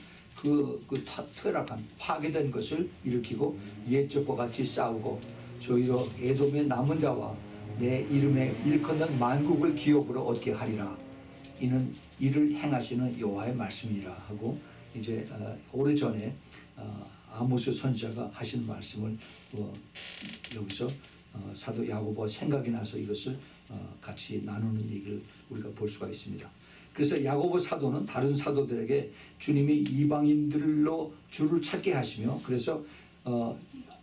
퇴락한 파괴된 것을 일으키고 옛적과 같이 싸우고 저희로 에돔의 남은 자와 내 이름에 일컫는 만국을 기업으로 얻게 하리라. 이는 이를 행하시는 여호와의 말씀이라 하고 이제 오래전에 아모스 선지자가 하신 말씀을 여기서 사도 야고보가 생각이 나서 이것을 같이 나누는 얘기를 우리가 볼 수가 있습니다. 그래서 야고보 사도는 다른 사도들에게 주님이 이방인들로 주를 찾게 하시며, 그래서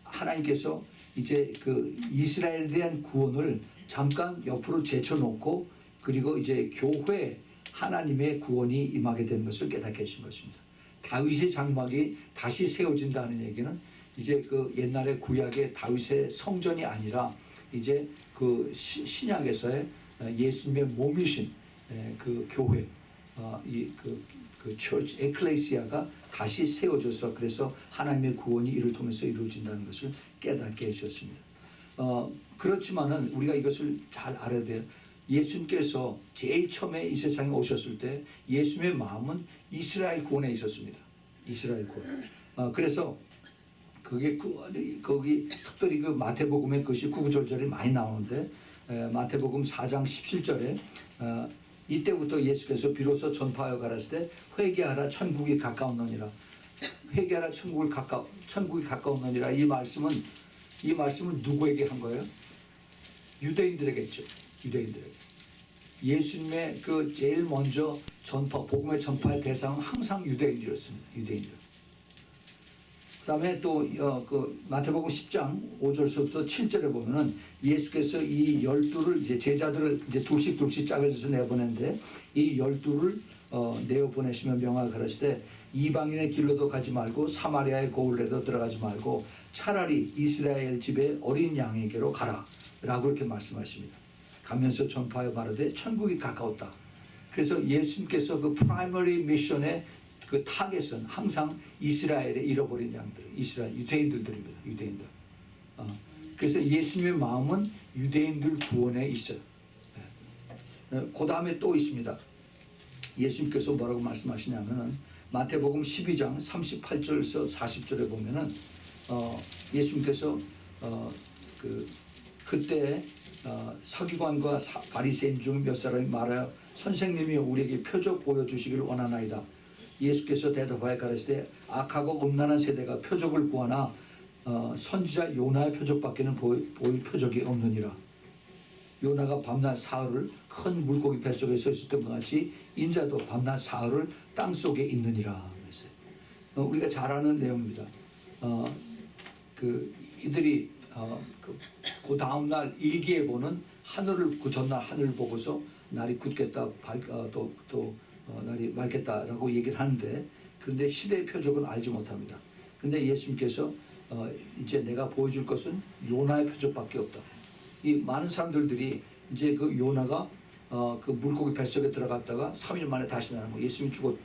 하나님께서 이제 그 이스라엘에 대한 구원을 잠깐 옆으로 제쳐놓고, 그리고 이제 교회 하나님의 구원이 임하게 되는 것을 깨닫게 하신 것입니다. 다윗의 장막이 다시 세워진다는 얘기는 이제 그 옛날의 구약의 다윗의 성전이 아니라 이제 그 신약에서의 예수님의 몸이신 그 교회, 그 처치 에클레시아가 다시 세워져서, 그래서 하나님의 구원이 이를 통해서 이루어진다는 것을 깨닫게 해주셨습니다. 그렇지만은 우리가 이것을 잘 알아야 돼요. 예수님께서 제일 처음에 이 세상에 오셨을 때 예수님의 마음은 이스라엘 구원에 있었습니다. 이스라엘 구원. 그래서 그게 거기 특별히 그 마태복음에 그것이 구구절절이 많이 나오는데, 마태복음 4장 17절에 이때부터 예수께서 비로소 전파하여 가라사대 때 회개하라 천국이 가까웠느니라. 회개하라 천국이 가까웠느니라. 이 말씀은 누구에게 한 거예요? 유대인들에게죠. 유대인들에게. 예수님의 그 제일 먼저 복음의 전파의 대상은 항상 유대인들이었습니다. 유대인들. 그다음에 또 그 마태복음 10장 5절서부터 7절에 보면은 예수께서 이 12를 이제 제자들을 이제 둘씩 짜여져서 내보냈는데, 이 12를 내어 보내시며 명하게 가라사대 이방인의 길로도 가지 말고 사마리아의 고을에도 들어가지 말고 차라리 이스라엘 집의 어린 양에게로 가라라고 이렇게 말씀하십니다. 가면서 전파하여 말하되 천국이 가까웠다. 그래서 예수님께서 그 프라이머리 미션의 그 타겟은 항상 이스라엘의 잃어버린 양들, 이스라엘 유대인들입니다. 유대인들. 그래서 예수님의 마음은 유대인들 구원에 있어요. 그 다음에 또 있습니다. 예수님께서 뭐라고 말씀하시냐면은 마태복음 12장 38절에서 40절에 보면은 예수님께서 그때 서기관과 바리새인 중 몇 사람이 말하여 선생님이 우리에게 표적 보여주시기를 원하나이다. 예수께서 대답하여 가라사대 악하고 음란한 세대가 표적을 구하나 선지자 요나의 표적밖에는 보일 표적이 없느니라. 요나가 밤낮 사흘을 큰 물고기 뱃속에 서 있었던 것 같이 인자도 밤낮 사흘을 땅속에 있느니라. 우리가 잘 아는 내용입니다. 이들이 그 다음날 일기예보는 하늘을, 그 전날 하늘을 보고서 날이 굳겠다, 날이 맑겠다라고 얘기를 하는데, 그런데 시대의 표적은 알지 못합니다. 근데 예수님께서 이제 내가 보여줄 것은 요나의 표적밖에 없다. 이 많은 사람들이 이제 그 요나가 그 물고기 뱃속에 들어갔다가 3일 만에 다시 나는 거, 예수님이 죽어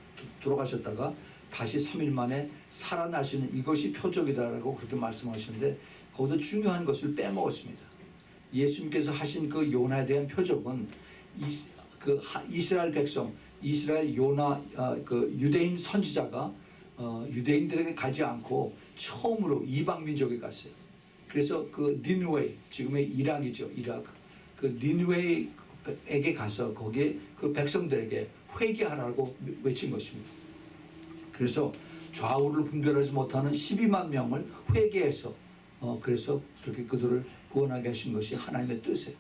돌아가셨다가 다시 3일 만에 살아나시는 이것이 표적이다라고 그렇게 말씀하시는데, 거기서 중요한 것을 빼먹었습니다. 예수님께서 하신 그 요나에 대한 표적은 이스라엘 백성, 이스라엘 요나, 그 유대인 선지자가 유대인들에게 가지 않고 처음으로 이방 민족에 갔어요. 그래서 그 니느웨, 지금의 이락이죠, 이락. 그 니느웨에게 가서 거기에 그 백성들에게 회개하라고 외친 것입니다. 그래서 좌우를 분별하지 못하는 12만 명을 회개해서 그래서 그렇게 그들을 구원하게 하신 것이 하나님의 뜻이에요.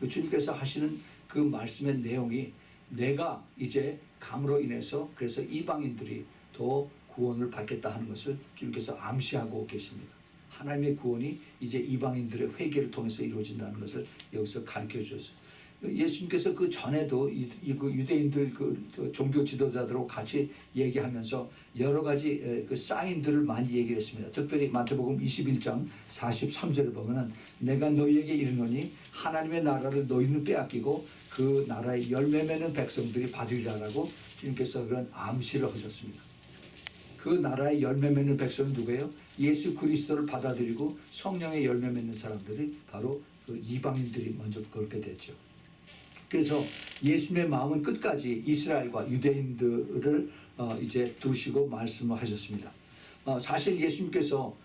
주님께서 하시는 그 말씀의 내용이 내가 이제 감으로 인해서 그래서 이방인들이 더 구원을 받겠다 하는 것을 주님께서 암시하고 계십니다. 하나님의 구원이 이제 이방인들의 회개를 통해서 이루어진다는 것을 여기서 가르쳐 주셨어요. 예수님께서 그 전에도 그 유대인들 그 종교 지도자들하고 같이 얘기하면서 여러 가지 그 사인들을 많이 얘기했습니다. 특별히 마태복음 21장 43절을 보면은 내가 너희에게 이르노니 하나님의 나라를 너희는 빼앗기고 그 나라의 열매 맺는 백성들이 받으리라라고 주님께서 그런 암시를 하셨습니다. 그 나라의 열매 맺는 백성은 누구예요? 예수 그리스도를 받아들이고 성령의 열매 맺는 사람들이 바로 그 이방인들이 먼저 그렇게 됐죠. 그래서 예수님의 마음은 끝까지 이스라엘과 유대인들을 이제 두시고 말씀을 하셨습니다. 사실 예수님께서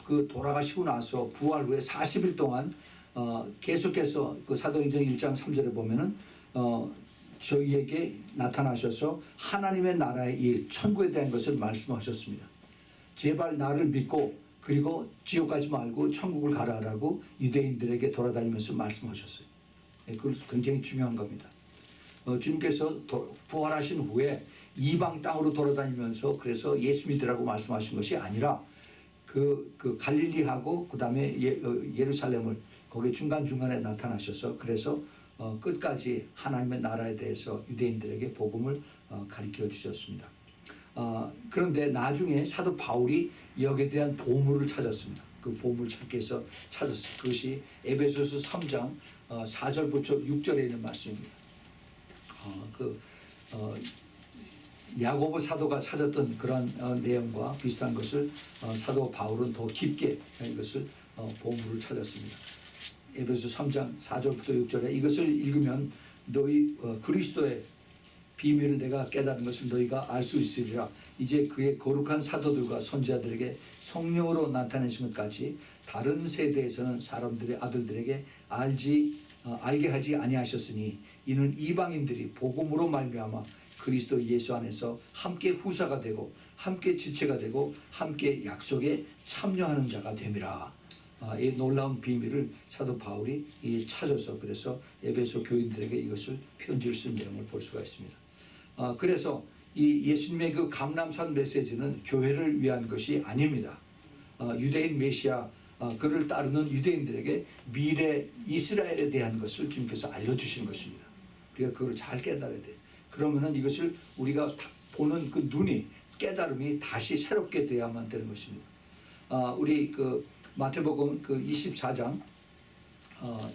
그 돌아가시고 나서 부활 후에 40일 동안 계속해서 그 사도행전 1장 3절에 보면은 저희에게 나타나셔서 하나님의 나라의 일, 천국에 대한 것을 말씀하셨습니다. 제발 나를 믿고 그리고 지옥 가지 말고 천국을 가라라고 유대인들에게 돌아다니면서 말씀하셨어요. 그건 굉장히 중요한 겁니다. 주님께서 부활하신 후에 이방 땅으로 돌아다니면서 그래서 예수 믿으라고 말씀하신 것이 아니라 그 갈릴리하고 그 다음에 예루살렘을 거기 중간중간에 나타나셔서 그래서 끝까지 하나님의 나라에 대해서 유대인들에게 복음을 가르쳐 주셨습니다. 그런데 나중에 사도 바울이 여기에 대한 보물을 찾았습니다. 그 보물 찾기 위해서 찾았어요. 그것이 에베소서 3장 4절부터 6절에 있는 말씀입니다. 야고보 사도가 찾았던 그런 내용과 비슷한 것을 사도 바울은 더 깊게 이것을 보물을 찾았습니다. 에베소 3장 4절부터 6절에 이것을 읽으면 너희 그리스도의 비밀을 내가 깨달은 것을 너희가 알 수 있으리라. 이제 그의 거룩한 사도들과 선지자들에게 성령으로 나타내신 것까지 다른 세대에서는 사람들의 아들들에게 알게 하지 아니하셨으니 이는 이방인들이 복음으로 말미암아 그리스도 예수 안에서 함께 후사가 되고 함께 지체가 되고 함께 약속에 참여하는 자가 됨이라. 이 놀라운 비밀을 사도 바울이 찾아서 그래서 에베소 교인들에게 이것을 편지를 쓴 내용을 볼 수가 있습니다. 그래서 이 예수님의 그 감람산 메시지는 교회를 위한 것이 아닙니다. 유대인 메시아 그를 따르는 유대인들에게 미래 이스라엘에 대한 것을 주님께서 알려주신 것입니다. 우리가 그걸 잘 깨달아야 돼요. 그러면은 이것을 우리가 보는 그 눈이 깨달음이 다시 새롭게 되어야만 되는 것입니다. 우리 그 마태복음 그 24장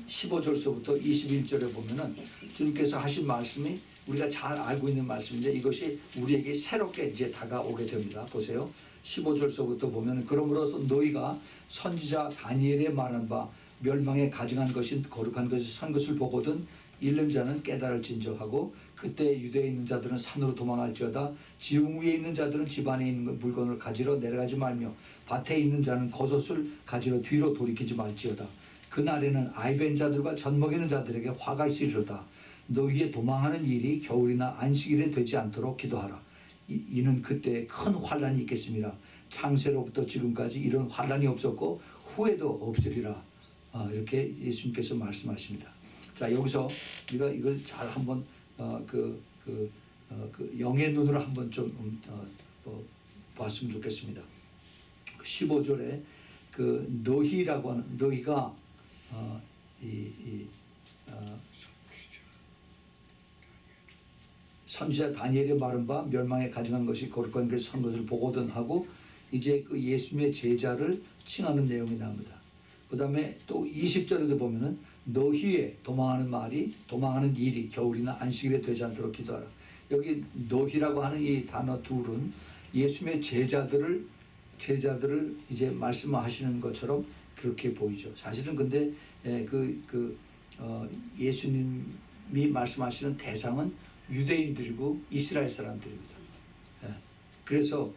15절서부터 21절에 보면은 주님께서 하신 말씀이 우리가 잘 알고 있는 말씀인데 이것이 우리에게 새롭게 이제 다가오게 됩니다. 보세요. 15절서부터 보면 그러므로서 너희가 선지자 다니엘의 말한 바 멸망에 가증한 것이 거룩한 것이 선 것을 보거든 잃는 자는 깨달을진저하고 그때 유대에 있는 자들은 산으로 도망할지어다 지붕 위에 있는 자들은 집 안에 있는 물건을 가지러 내려가지 말며 밭에 있는 자는 겉옷을 가지러 뒤로 돌이키지 말지어다. 그날에는 아이벤 자들과 젖먹이는 자들에게 화가 있으리로다. 너희의 도망하는 일이 겨울이나 안식일에 되지 않도록 기도하라. 이는 그때 큰 환란이 있겠습니다. 창세로부터 지금까지 이런 환란이 없었고 후에도 없으리라. 이렇게 예수님께서 말씀하십니다. 자, 여기서 우리가 이걸 잘 한번 영의 눈으로 한번 좀 봤으면 좋겠습니다. 15절에 그 너희라고 하는 너희가 선지자 다니엘의 말은 바 멸망에 가증한 것이 거룩한 것이 선 것을 보거든 하고 이제 그 예수님의 제자를 칭하는 내용이 나옵니다. 그 다음에 또 20절에도 보면은 너희의 도망하는 일이 겨울이나 안식일에 되지 않도록 기도하라. 여기 너희라고 하는 이 단어 둘은 예수님의 제자들을 이제 말씀하시는 것처럼 그렇게 보이죠. 사실은 근데 예수님이 말씀하시는 대상은 유대인들이고 이스라엘 사람들입니다. 그래서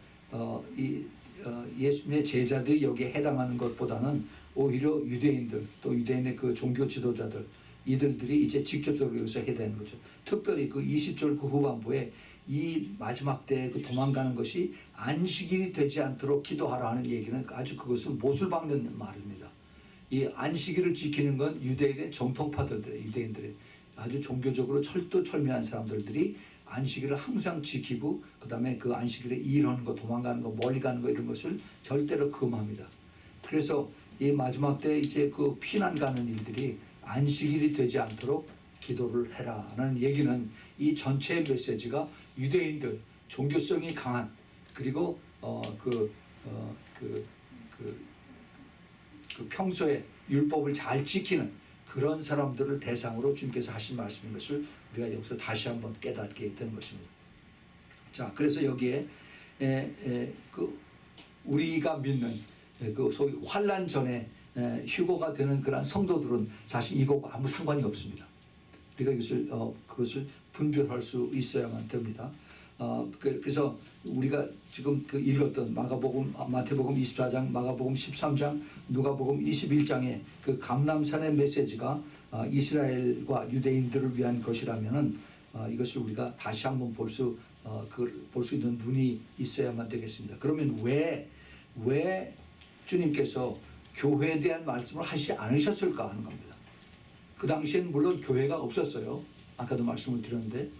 예수님의 제자들이 여기에 해당하는 것보다는 오히려 유대인들 또 유대인의 그 종교 지도자들 이들이 이제 직접적으로 여기서 해당하는 거죠. 특별히 그 20절 그 후반부에 이 마지막 때 그 도망가는 것이 안식일이 되지 않도록 기도하라 하는 얘기는 아주 그것은 못을 박는 말입니다. 이 안식일을 지키는 건 유대인의 유대인들의 아주 종교적으로 철두철미한 사람들이 안식일을 항상 지키고 그 다음에 그 안식일에 일하는 거 도망가는 거 멀리 가는 거 이런 것을 절대로 금합니다. 그래서 이 마지막 때 이제 그 피난 가는 일들이 안식일이 되지 않도록 기도를 해라라는 얘기는 이 전체의 메시지가 유대인들 종교성이 강한 그리고 평소에 율법을 잘 지키는 그런 사람들을 대상으로 주님께서 하신 말씀인 것을 우리가 여기서 다시 한번 깨닫게 되는 것입니다. 자, 그래서 여기에 우리가 믿는 그 소위 환란 전에 휴거가 되는 그런 성도들은 사실 이것과 아무 상관이 없습니다. 우리가 그것을 분별할 수 있어야만 됩니다. 그래서 우리가 지금 읽었던 마태복음 24장, 마가복음 13장, 누가복음 21장의 그 감람산의 메시지가 이스라엘과 유대인들을 위한 것이라면은 이것을 우리가 다시 한번 볼 수 있는 눈이 있어야만 되겠습니다. 그러면 왜 주님께서 교회에 대한 말씀을 하시지 않으셨을까 하는 겁니다. 그 당시엔 물론 교회가 없었어요. 아까도 말씀을 드렸는데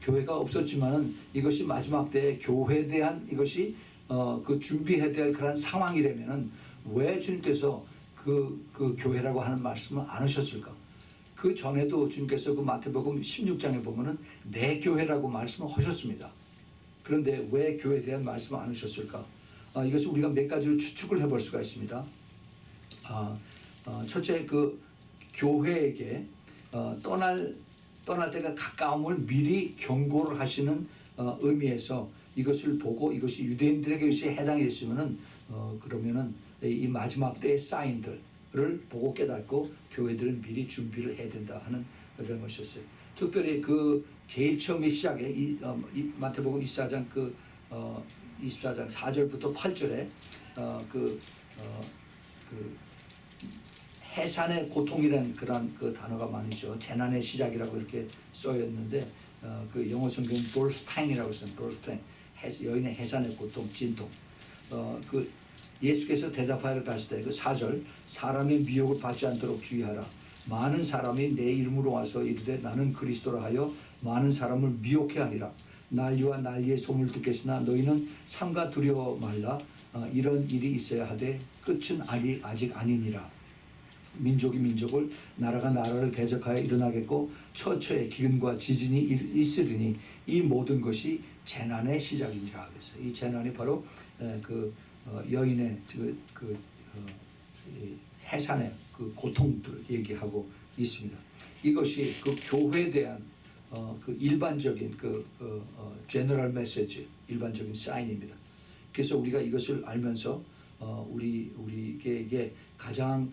교회가 없었지만은 이것이 마지막 때에 교회에 대한 이것이 그 준비해야 될 그런 상황이라면은 왜 주님께서 그 교회라고 하는 말씀을 안 하셨을까? 그 전에도 주님께서 그 마태복음 16장에 보면은 내 교회라고 말씀을 하셨습니다. 그런데 왜 교회에 대한 말씀을 안 하셨을까? 이것을 우리가 몇 가지로 추측을 해볼 수가 있습니다. 첫째, 그 교회에게 떠날 때가 가까움을 미리 경고를 하시는 의미에서 이것을 보고 이것이 유대인들에게 이것이 해당이 됐으면은 그러면은 이 마지막 때의 사인들을 보고 깨닫고 교회들은 미리 준비를 해야 된다 하는 그런 것이었어요. 특별히 그 제일 처음에 시작에 이 마태복음 24장 24장 4절부터 8절에 그 해산의 고통이라는 그런 그 단어가 많이죠. 재난의 시작이라고 이렇게 써였는데 그 영어 성경은 birth pain이라고 써요. birth pain. 여인의 해산의 고통, 진통. 그 예수께서 대답하여 가실 때 그 4절 사람의 미혹을 받지 않도록 주의하라. 많은 사람이 내 이름으로 와서 이르되 나는 그리스도라 하여 많은 사람을 미혹해 하리라. 난리와 난리의 소문을 듣겠으나 너희는 삼가 두려워 말라. 이런 일이 있어야 하되 끝은 아직 아니니라. 민족이 민족을 나라가 나라를 대적하여 일어나겠고 처처에 기근과 지진이 있으리니 이 모든 것이 재난의 시작이니라. 그래서 이 재난이 바로 그 여인의 해산의 그 고통들을 얘기하고 있습니다. 이것이 그 교회에 대한 그 일반적인 제너럴 메시지, 일반적인 사인입니다. 그래서 우리가 이것을 알면서 우리에게 가장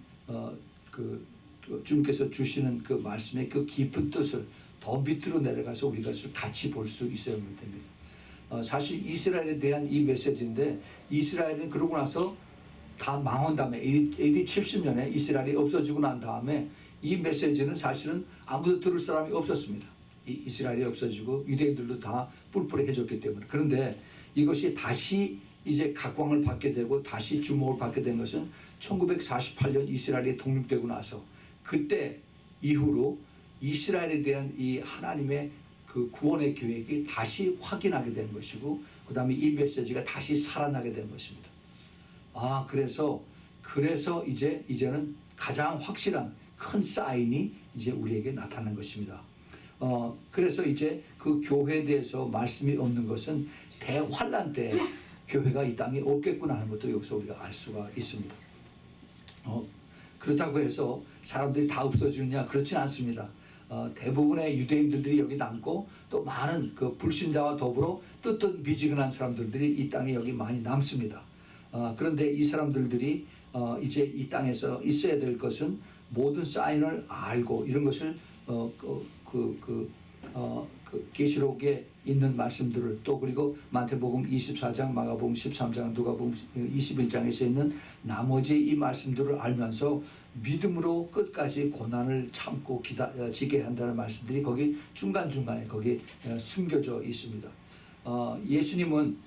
주님께서 주시는 그 말씀의 그 깊은 뜻을 더 밑으로 내려가서 우리가 그것을 같이 볼 수 있어야 됩니다. 사실 이스라엘에 대한 이 메시지인데 이스라엘은 그러고 나서 다 망한 다음에 AD 70년에 이스라엘이 없어지고 난 다음에 이 메시지는 사실은 아무도 들을 사람이 없었습니다. 이스라엘이 없어지고 유대인들도 다 뿔뿔해졌기 때문에. 그런데 이것이 다시 이제 각광을 받게 되고 다시 주목을 받게 된 것은 1948년 이스라엘이 독립되고 나서 그때 이후로 이스라엘에 대한 이 하나님의 그 구원의 계획이 다시 확인하게 된 것이고 그 다음에 이 메시지가 다시 살아나게 된 것입니다. 그래서 이제는 가장 확실한 큰 사인이 이제 우리에게 나타난 것입니다. 그래서 이제 그 교회에 대해서 말씀이 없는 것은 대환란 때 교회가 이 땅에 없겠구나 하는 것도 여기서 우리가 알 수가 있습니다. 그렇다고 해서 사람들이 다 없어지느냐? 그렇진 않습니다. 대부분의 유대인들이 여기 남고 또 많은 그 불신자와 더불어 뜨뜻미지근한 사람들이 이 땅에 여기 많이 남습니다. 그런데 이 사람들이 이제 이 땅에서 있어야 될 것은 모든 사인을 알고 이런 것을 계시록에 있는 말씀들을 또 그리고 마태복음 24장, 마가복음 13장, 누가복음 21장에서 있는 나머지 이 말씀들을 알면서 믿음으로 끝까지 고난을 참고 지게 한다는 말씀들이 거기 중간중간에 거기 숨겨져 있습니다. 예수님은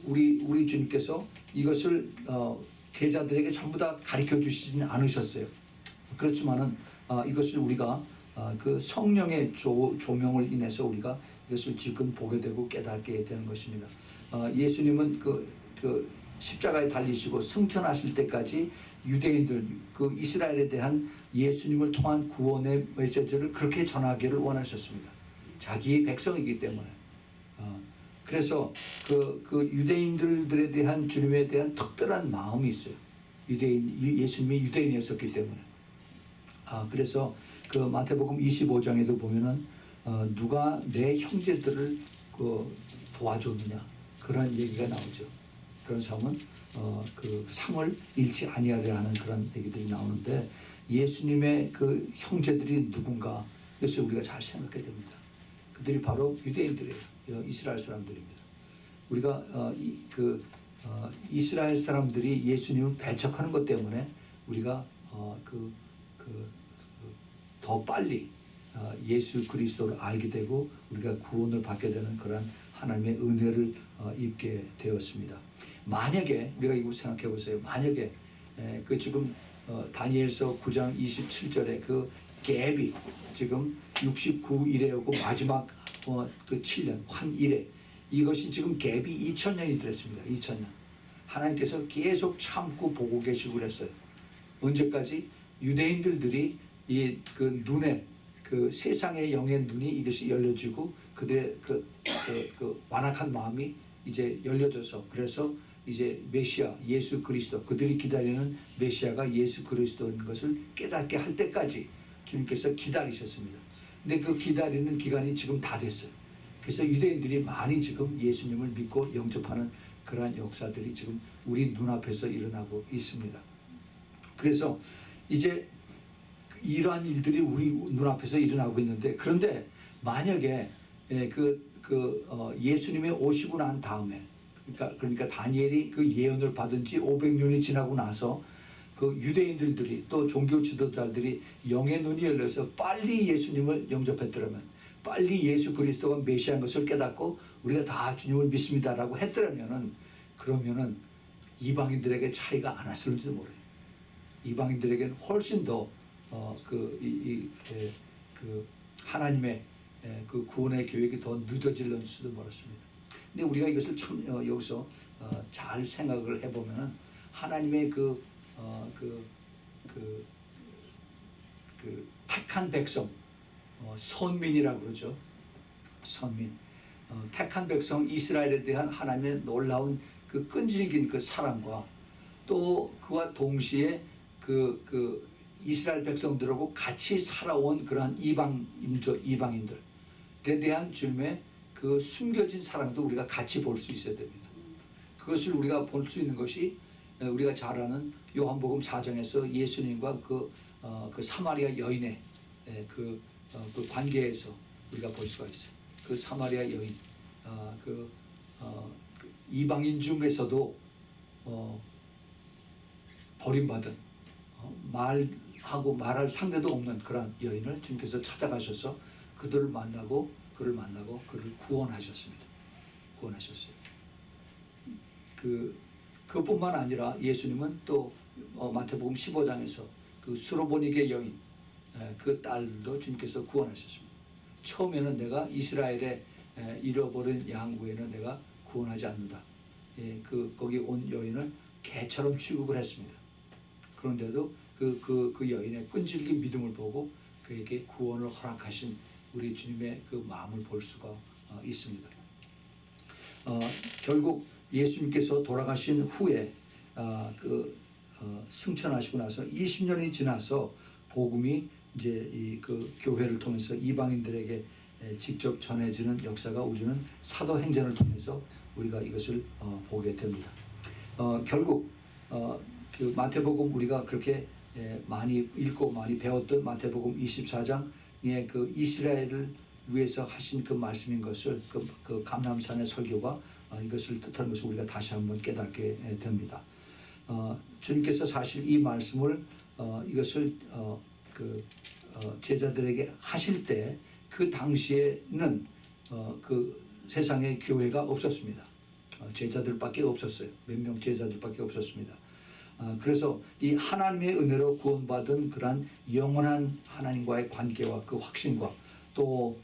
우리 주님께서 이것을 제자들에게 전부 다 가르쳐 주시지는 않으셨어요. 그렇지만은 이것을 우리가 그 성령의 조명을 인해서 우리가 이것을 지금 보게 되고 깨닫게 되는 것입니다. 예수님은 그 십자가에 달리시고 승천하실 때까지 유대인들 그 이스라엘에 대한 예수님을 통한 구원의 메시지를 그렇게 전하기를 원하셨습니다. 자기 백성이기 때문에. 그래서 그 유대인들에 대한 주님에 대한 특별한 마음이 있어요. 예수님이 유대인이었기 때문에. 그래서 그 마태복음 25장에도 보면은 누가 내 형제들을 도와줬느냐 그런 얘기가 나오죠. 그런 상은 그 상을 잃지 아니하려 하는 그런 얘기들이 나오는데 예수님의 그 형제들이 누군가 그래서 우리가 잘 생각해야 됩니다. 그들이 바로 유대인들이에요. 이스라엘 사람들입니다. 우리가 이스라엘 사람들이 예수님을 배척하는 것 때문에 우리가 더 빨리 예수 그리스도를 알게 되고 우리가 구원을 받게 되는 그런 하나님의 은혜를 입게 되었습니다. 만약에 우리가 이거 생각해 보세요. 만약에 그 지금 다니엘서 9장 27절에 그 갭이 지금 69일에오고 마지막 그 7년 환일에 이것이 지금 갭이 2000년이 들었습니다. 2000년. 하나님께서 계속 참고 보고 계시고 그랬어요. 언제까지? 유대인들이 이 그 눈에 그 세상의 영의 눈이 이것이 열려지고 그들의 그 완악한 마음이 이제 열려져서 그래서 이제 메시아 예수 그리스도 그들이 기다리는 메시아가 예수 그리스도인 것을 깨닫게 할 때까지 주님께서 기다리셨습니다. 근데 그 기다리는 기간이 지금 다 됐어요. 그래서 유대인들이 많이 지금 예수님을 믿고 영접하는 그러한 역사들이 지금 우리 눈앞에서 일어나고 있습니다. 그래서 이제 이러한 일들이 우리 눈앞에서 일어나고 있는데 그런데 만약에 예수님이 오시고 난 다음에 그러니까 다니엘이 그 예언을 받은 지 500년이 지나고 나서 그 유대인들이 또 종교 지도자들이 영의 눈이 열려서 빨리 예수님을 영접했더라면 빨리 예수 그리스도가 메시아인 것을 깨닫고 우리가 다 주님을 믿습니다라고 했더라면은 그러면은 이방인들에게 차이가 안 왔을지도 모르요. 이방인들에게는 훨씬 더 하나님의 그 구원의 계획이 더 늦어질는지도 모르겠습니다. 근데 우리가 이것을 참 여기서 잘 생각을 해보면은 하나님의 택한 백성, 선민이라고 그러죠. 선민, 택한 백성 이스라엘에 대한 하나님의 놀라운 그 끈질긴 그 사랑과 또 그와 동시에 그 이스라엘 백성들하고 같이 살아온 그러한 이방인들에 대한 주님의 그 숨겨진 사랑도 우리가 같이 볼 수 있어야 됩니다. 그것을 우리가 볼 수 있는 것이 우리가 잘 아는 요한복음 4장에서 예수님과 그 사마리아 여인의 그 관계에서 우리가 볼 수가 있어요. 그 사마리아 여인, 그 이방인 중에서도 버림받은 말할 상대도 없는 그런 여인을 주님께서 찾아가셔서 그를 만나고 그를 구원하셨습니다. 구원하셨어요. 그뿐만 아니라 예수님은 또 마태복음 15장에서 그 수로보니게 여인 그 딸도 주님께서 구원하셨습니다. 처음에는 내가 이스라엘의 잃어버린 양 외에는 내가 구원하지 않는다. 거기 온 여인을 개처럼 취급을 했습니다. 그런데도 그 여인의 끈질긴 믿음을 보고 그에게 구원을 허락하신 우리 주님의 그 마음을 볼 수가 있습니다. 결국 예수님께서 돌아가신 후에 승천하시고 나서 20년이 지나서 복음이 이제 그 교회를 통해서 이방인들에게 직접 전해지는 역사가 우리는 사도행전을 통해서 우리가 이것을 보게 됩니다. 결국 그 마태복음 우리가 그렇게 많이 읽고 많이 배웠던 마태복음 24장의 그 이스라엘을 위해서 하신 그 말씀인 것을 그 감람산의 설교가 이것을 뜻하는 것을 우리가 다시 한번 깨닫게 됩니다. 주님께서 사실 이 말씀을 이것을 제자들에게 하실 때 그 당시에는 그 세상에 교회가 없었습니다. 제자들밖에 없었어요. 몇 명 제자들밖에 없었습니다. 그래서 이 하나님의 은혜로 구원받은 그러한 영원한 하나님과의 관계와 그 확신과 또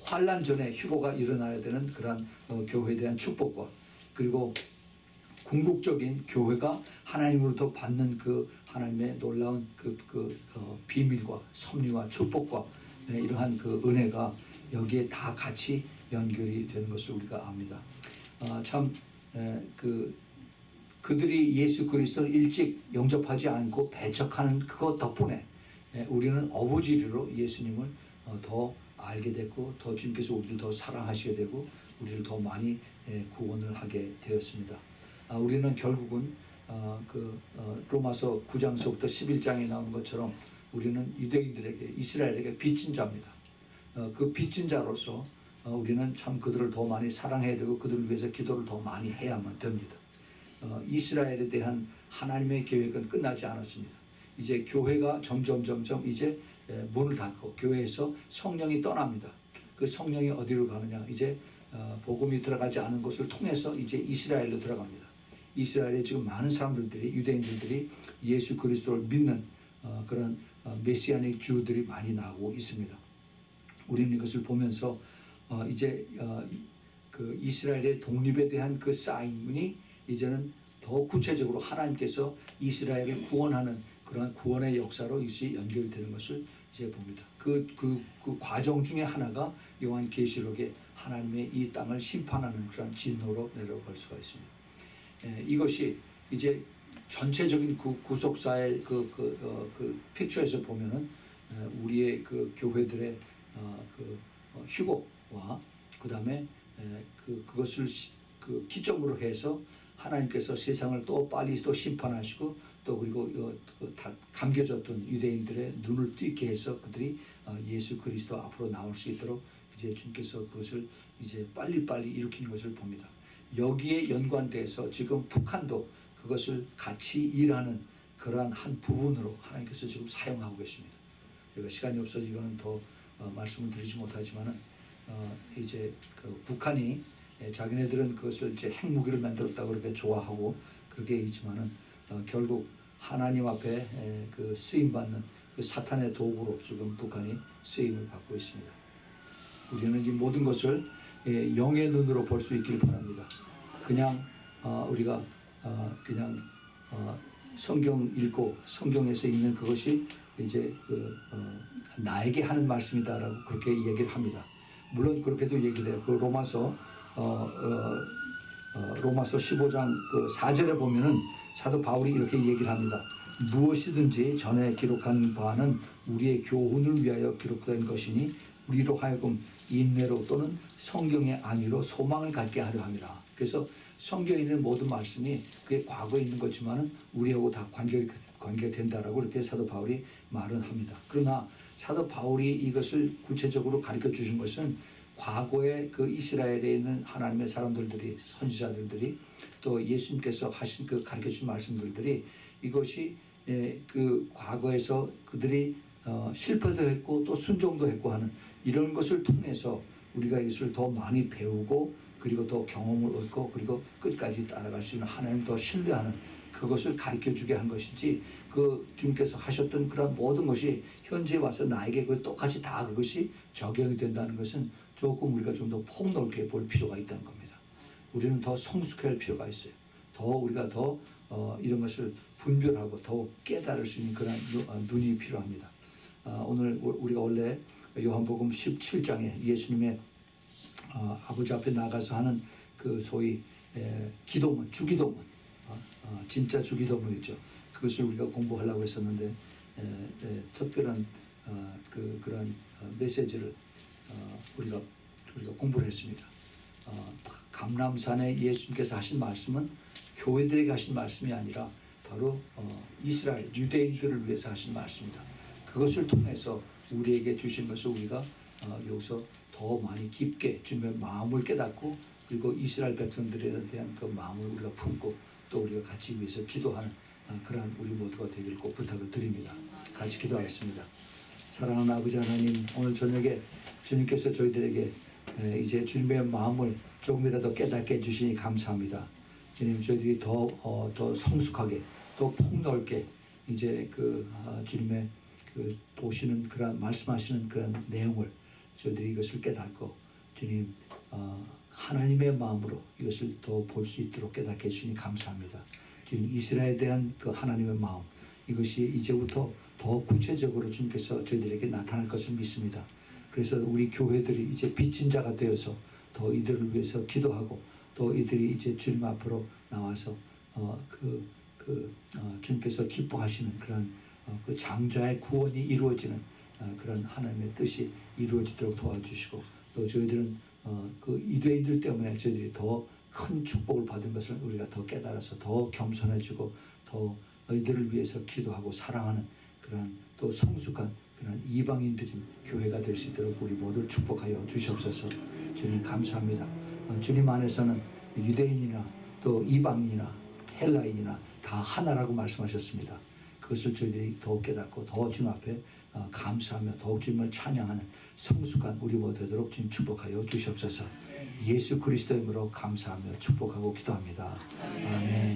환난 전에 휴거가 일어나야 되는 그러한 교회에 대한 축복과 그리고 궁극적인 교회가 하나님으로부터 받는 그 하나님의 놀라운 비밀과 섭리와 축복과 이러한 그 은혜가 여기에 다 같이 연결이 되는 것을 우리가 압니다. 그들이 예수 그리스도를 일찍 영접하지 않고 배척하는 그것 덕분에 우리는 어부지리로 예수님을 더 알게 됐고 더 주님께서 우리를 더 사랑하시게 되고 우리를 더 많이 구원을 하게 되었습니다. 우리는 결국은 로마서 9장서부터 11장에 나오는 것처럼 우리는 유대인들에게 이스라엘에게 빚진 자입니다. 그 빚진 자로서 우리는 참 그들을 더 많이 사랑해야 되고 그들을 위해서 기도를 더 많이 해야만 됩니다. 이스라엘에 대한 하나님의 계획은 끝나지 않았습니다. 이제 교회가 점점 이제 문을 닫고 교회에서 성령이 떠납니다. 그 성령이 어디로 가느냐? 이제 복음이 들어가지 않은 곳을 통해서 이제 이스라엘로 들어갑니다. 이스라엘에 지금 많은 사람들이 유대인들이 예수 그리스도를 믿는 그런 메시아닉 주들이 많이 나오고 있습니다. 우리는 이것을 보면서 이제 그 이스라엘의 독립에 대한 그 사인이 이제는 더 구체적으로 하나님께서 이스라엘을 구원하는 그러한 구원의 역사로 이것이 연결되는 것을 이제 봅니다. 그 과정 중에 하나가 요한계시록에 하나님의 이 땅을 심판하는 그런 진노로 내려갈 수가 있습니다. 이것이 이제 전체적인 그 구속사의 그 픽처에서 보면은 우리의 그 교회들의 휴거와 그 다음에 그것을 그 기점으로 해서 하나님께서 세상을 또 빨리 또 심판하시고 또 그리고 다 감겨졌던 유대인들의 눈을 띄게 해서 그들이 예수 그리스도 앞으로 나올 수 있도록 이제 주님께서 그것을 이제 빨리빨리 일으키는 것을 봅니다. 여기에 연관돼서 지금 북한도 그것을 같이 일하는 그러한 한 부분으로 하나님께서 지금 사용하고 계십니다. 제가 시간이 없어서 이거는 더 말씀을 드리지 못하지만은 이제 그 북한이 자기네들은 그것을 이제 핵무기를 만들었다고 그렇게 좋아하고 그렇게 있지만은 결국 하나님 앞에 그 쓰임 받는 그 사탄의 도구로 지금 북한이 쓰임을 받고 있습니다. 우리는 이 모든 것을 영의 눈으로 볼 수 있길 바랍니다. 그냥 우리가 그냥 성경 읽고 성경에서 읽는 그것이 이제 나에게 하는 말씀이다라고 그렇게 얘기를 합니다. 물론 그렇게도 얘기를 해요. 그 로마서 15장 그 4절에 보면은 사도 바울이 이렇게 얘기를 합니다. 무엇이든지 전에 기록한 바는 우리의 교훈을 위하여 기록된 것이니 우리로 하여금 인내로 또는 성경의 안위로 소망을 갖게 하려 함이라. 그래서 성경에 있는 모든 말씀이 그게 과거에 있는 거지만은 우리하고 다 관계된다라고 이렇게 사도 바울이 말은 합니다. 그러나 사도 바울이 이것을 구체적으로 가르쳐 주신 것은 과거에 그 이스라엘에 있는 하나님의 사람들이 선지자들이 또 예수님께서 하신 그 가르쳐 주신 말씀들이 이것이 그 과거에서 그들이 실패도 했고 또 순종도 했고 하는 이런 것을 통해서 우리가 이것을 더 많이 배우고 그리고 더 경험을 얻고 그리고 끝까지 따라갈 수 있는 하나님 더 신뢰하는 그것을 가르쳐 주게 한 것이지 그 주님께서 하셨던 그런 모든 것이 현재 와서 나에게 그 똑같이 다 그것이 적용이 된다는 것은 조금 우리가 좀 더 폭넓게 볼 필요가 있다는 겁니다. 우리는 더 성숙할 필요가 있어요. 더 우리가 더 이런 것을 분별하고 더 깨달을 수 있는 그런 눈이 필요합니다. 오늘 우리가 원래 요한복음 17장에 예수님의 아버지 앞에 나가서 하는 그 소위 기도문, 주기도문, 진짜 주기도문이죠. 그것을 우리가 공부하려고 했었는데 특별한 그런 메시지를 우리가 공부를 했습니다. 감람산에 예수님께서 하신 말씀은 교회들에게 하신 말씀이 아니라 바로 이스라엘 유대인들을 위해서 하신 말씀이다. 그것을 통해서 우리에게 주신 것을 우리가 여기서 더 많이 깊게 주님의 마음을 깨닫고 그리고 이스라엘 백성들에 대한 그 마음을 우리가 품고 또 우리가 같이 위해서 기도하는 그러한 우리 모두가 되기를 꼭 부탁을 드립니다. 같이 기도하겠습니다. 사랑하는 아버지 하나님, 오늘 저녁에 주님께서 저희들에게 이제 주님의 마음을 조금이라도 깨닫게 해주시니 감사합니다. 주님, 저희들이 더 성숙하게 더 폭넓게 이제 주님의 보시는 그런 말씀하시는 그런 내용을 저희들이 이것을 깨닫고 주님 하나님의 마음으로 이것을 더 볼 수 있도록 깨닫게 해주시니 감사합니다. 지금 이스라엘에 대한 그 하나님의 마음 이것이 이제부터 더 구체적으로 주님께서 저희들에게 나타날 것을 믿습니다. 그래서 우리 교회들이 이제 빚진 자가 되어서 더 이들을 위해서 기도하고 또 이들이 이제 주님 앞으로 나와서 주님께서 기뻐하시는 그런 그 장자의 구원이 이루어지는 그런 하나님의 뜻이 이루어지도록 도와주시고 또 저희들은 그 유대인들 때문에 저희들이 더 큰 축복을 받은 것을 우리가 더 깨달아서 더 겸손해지고 더 이들을 위해서 기도하고 사랑하는 그런 또 성숙한 그런 이방인들인 교회가 될 수 있도록 우리 모두를 축복하여 주시옵소서. 주님 감사합니다. 주님 안에서는 유대인이나 또 이방인이나 헬라인이나 다 하나라고 말씀하셨습니다. 그것을 저희들이 더욱 깨닫고 더 주님 앞에 감사하며 더욱 주님을 찬양하는 성숙한 우리 모두 되도록 주님 축복하여 주시옵소서. 예수 그리스도의 이름으로 감사하며 축복하고 기도합니다. 아멘.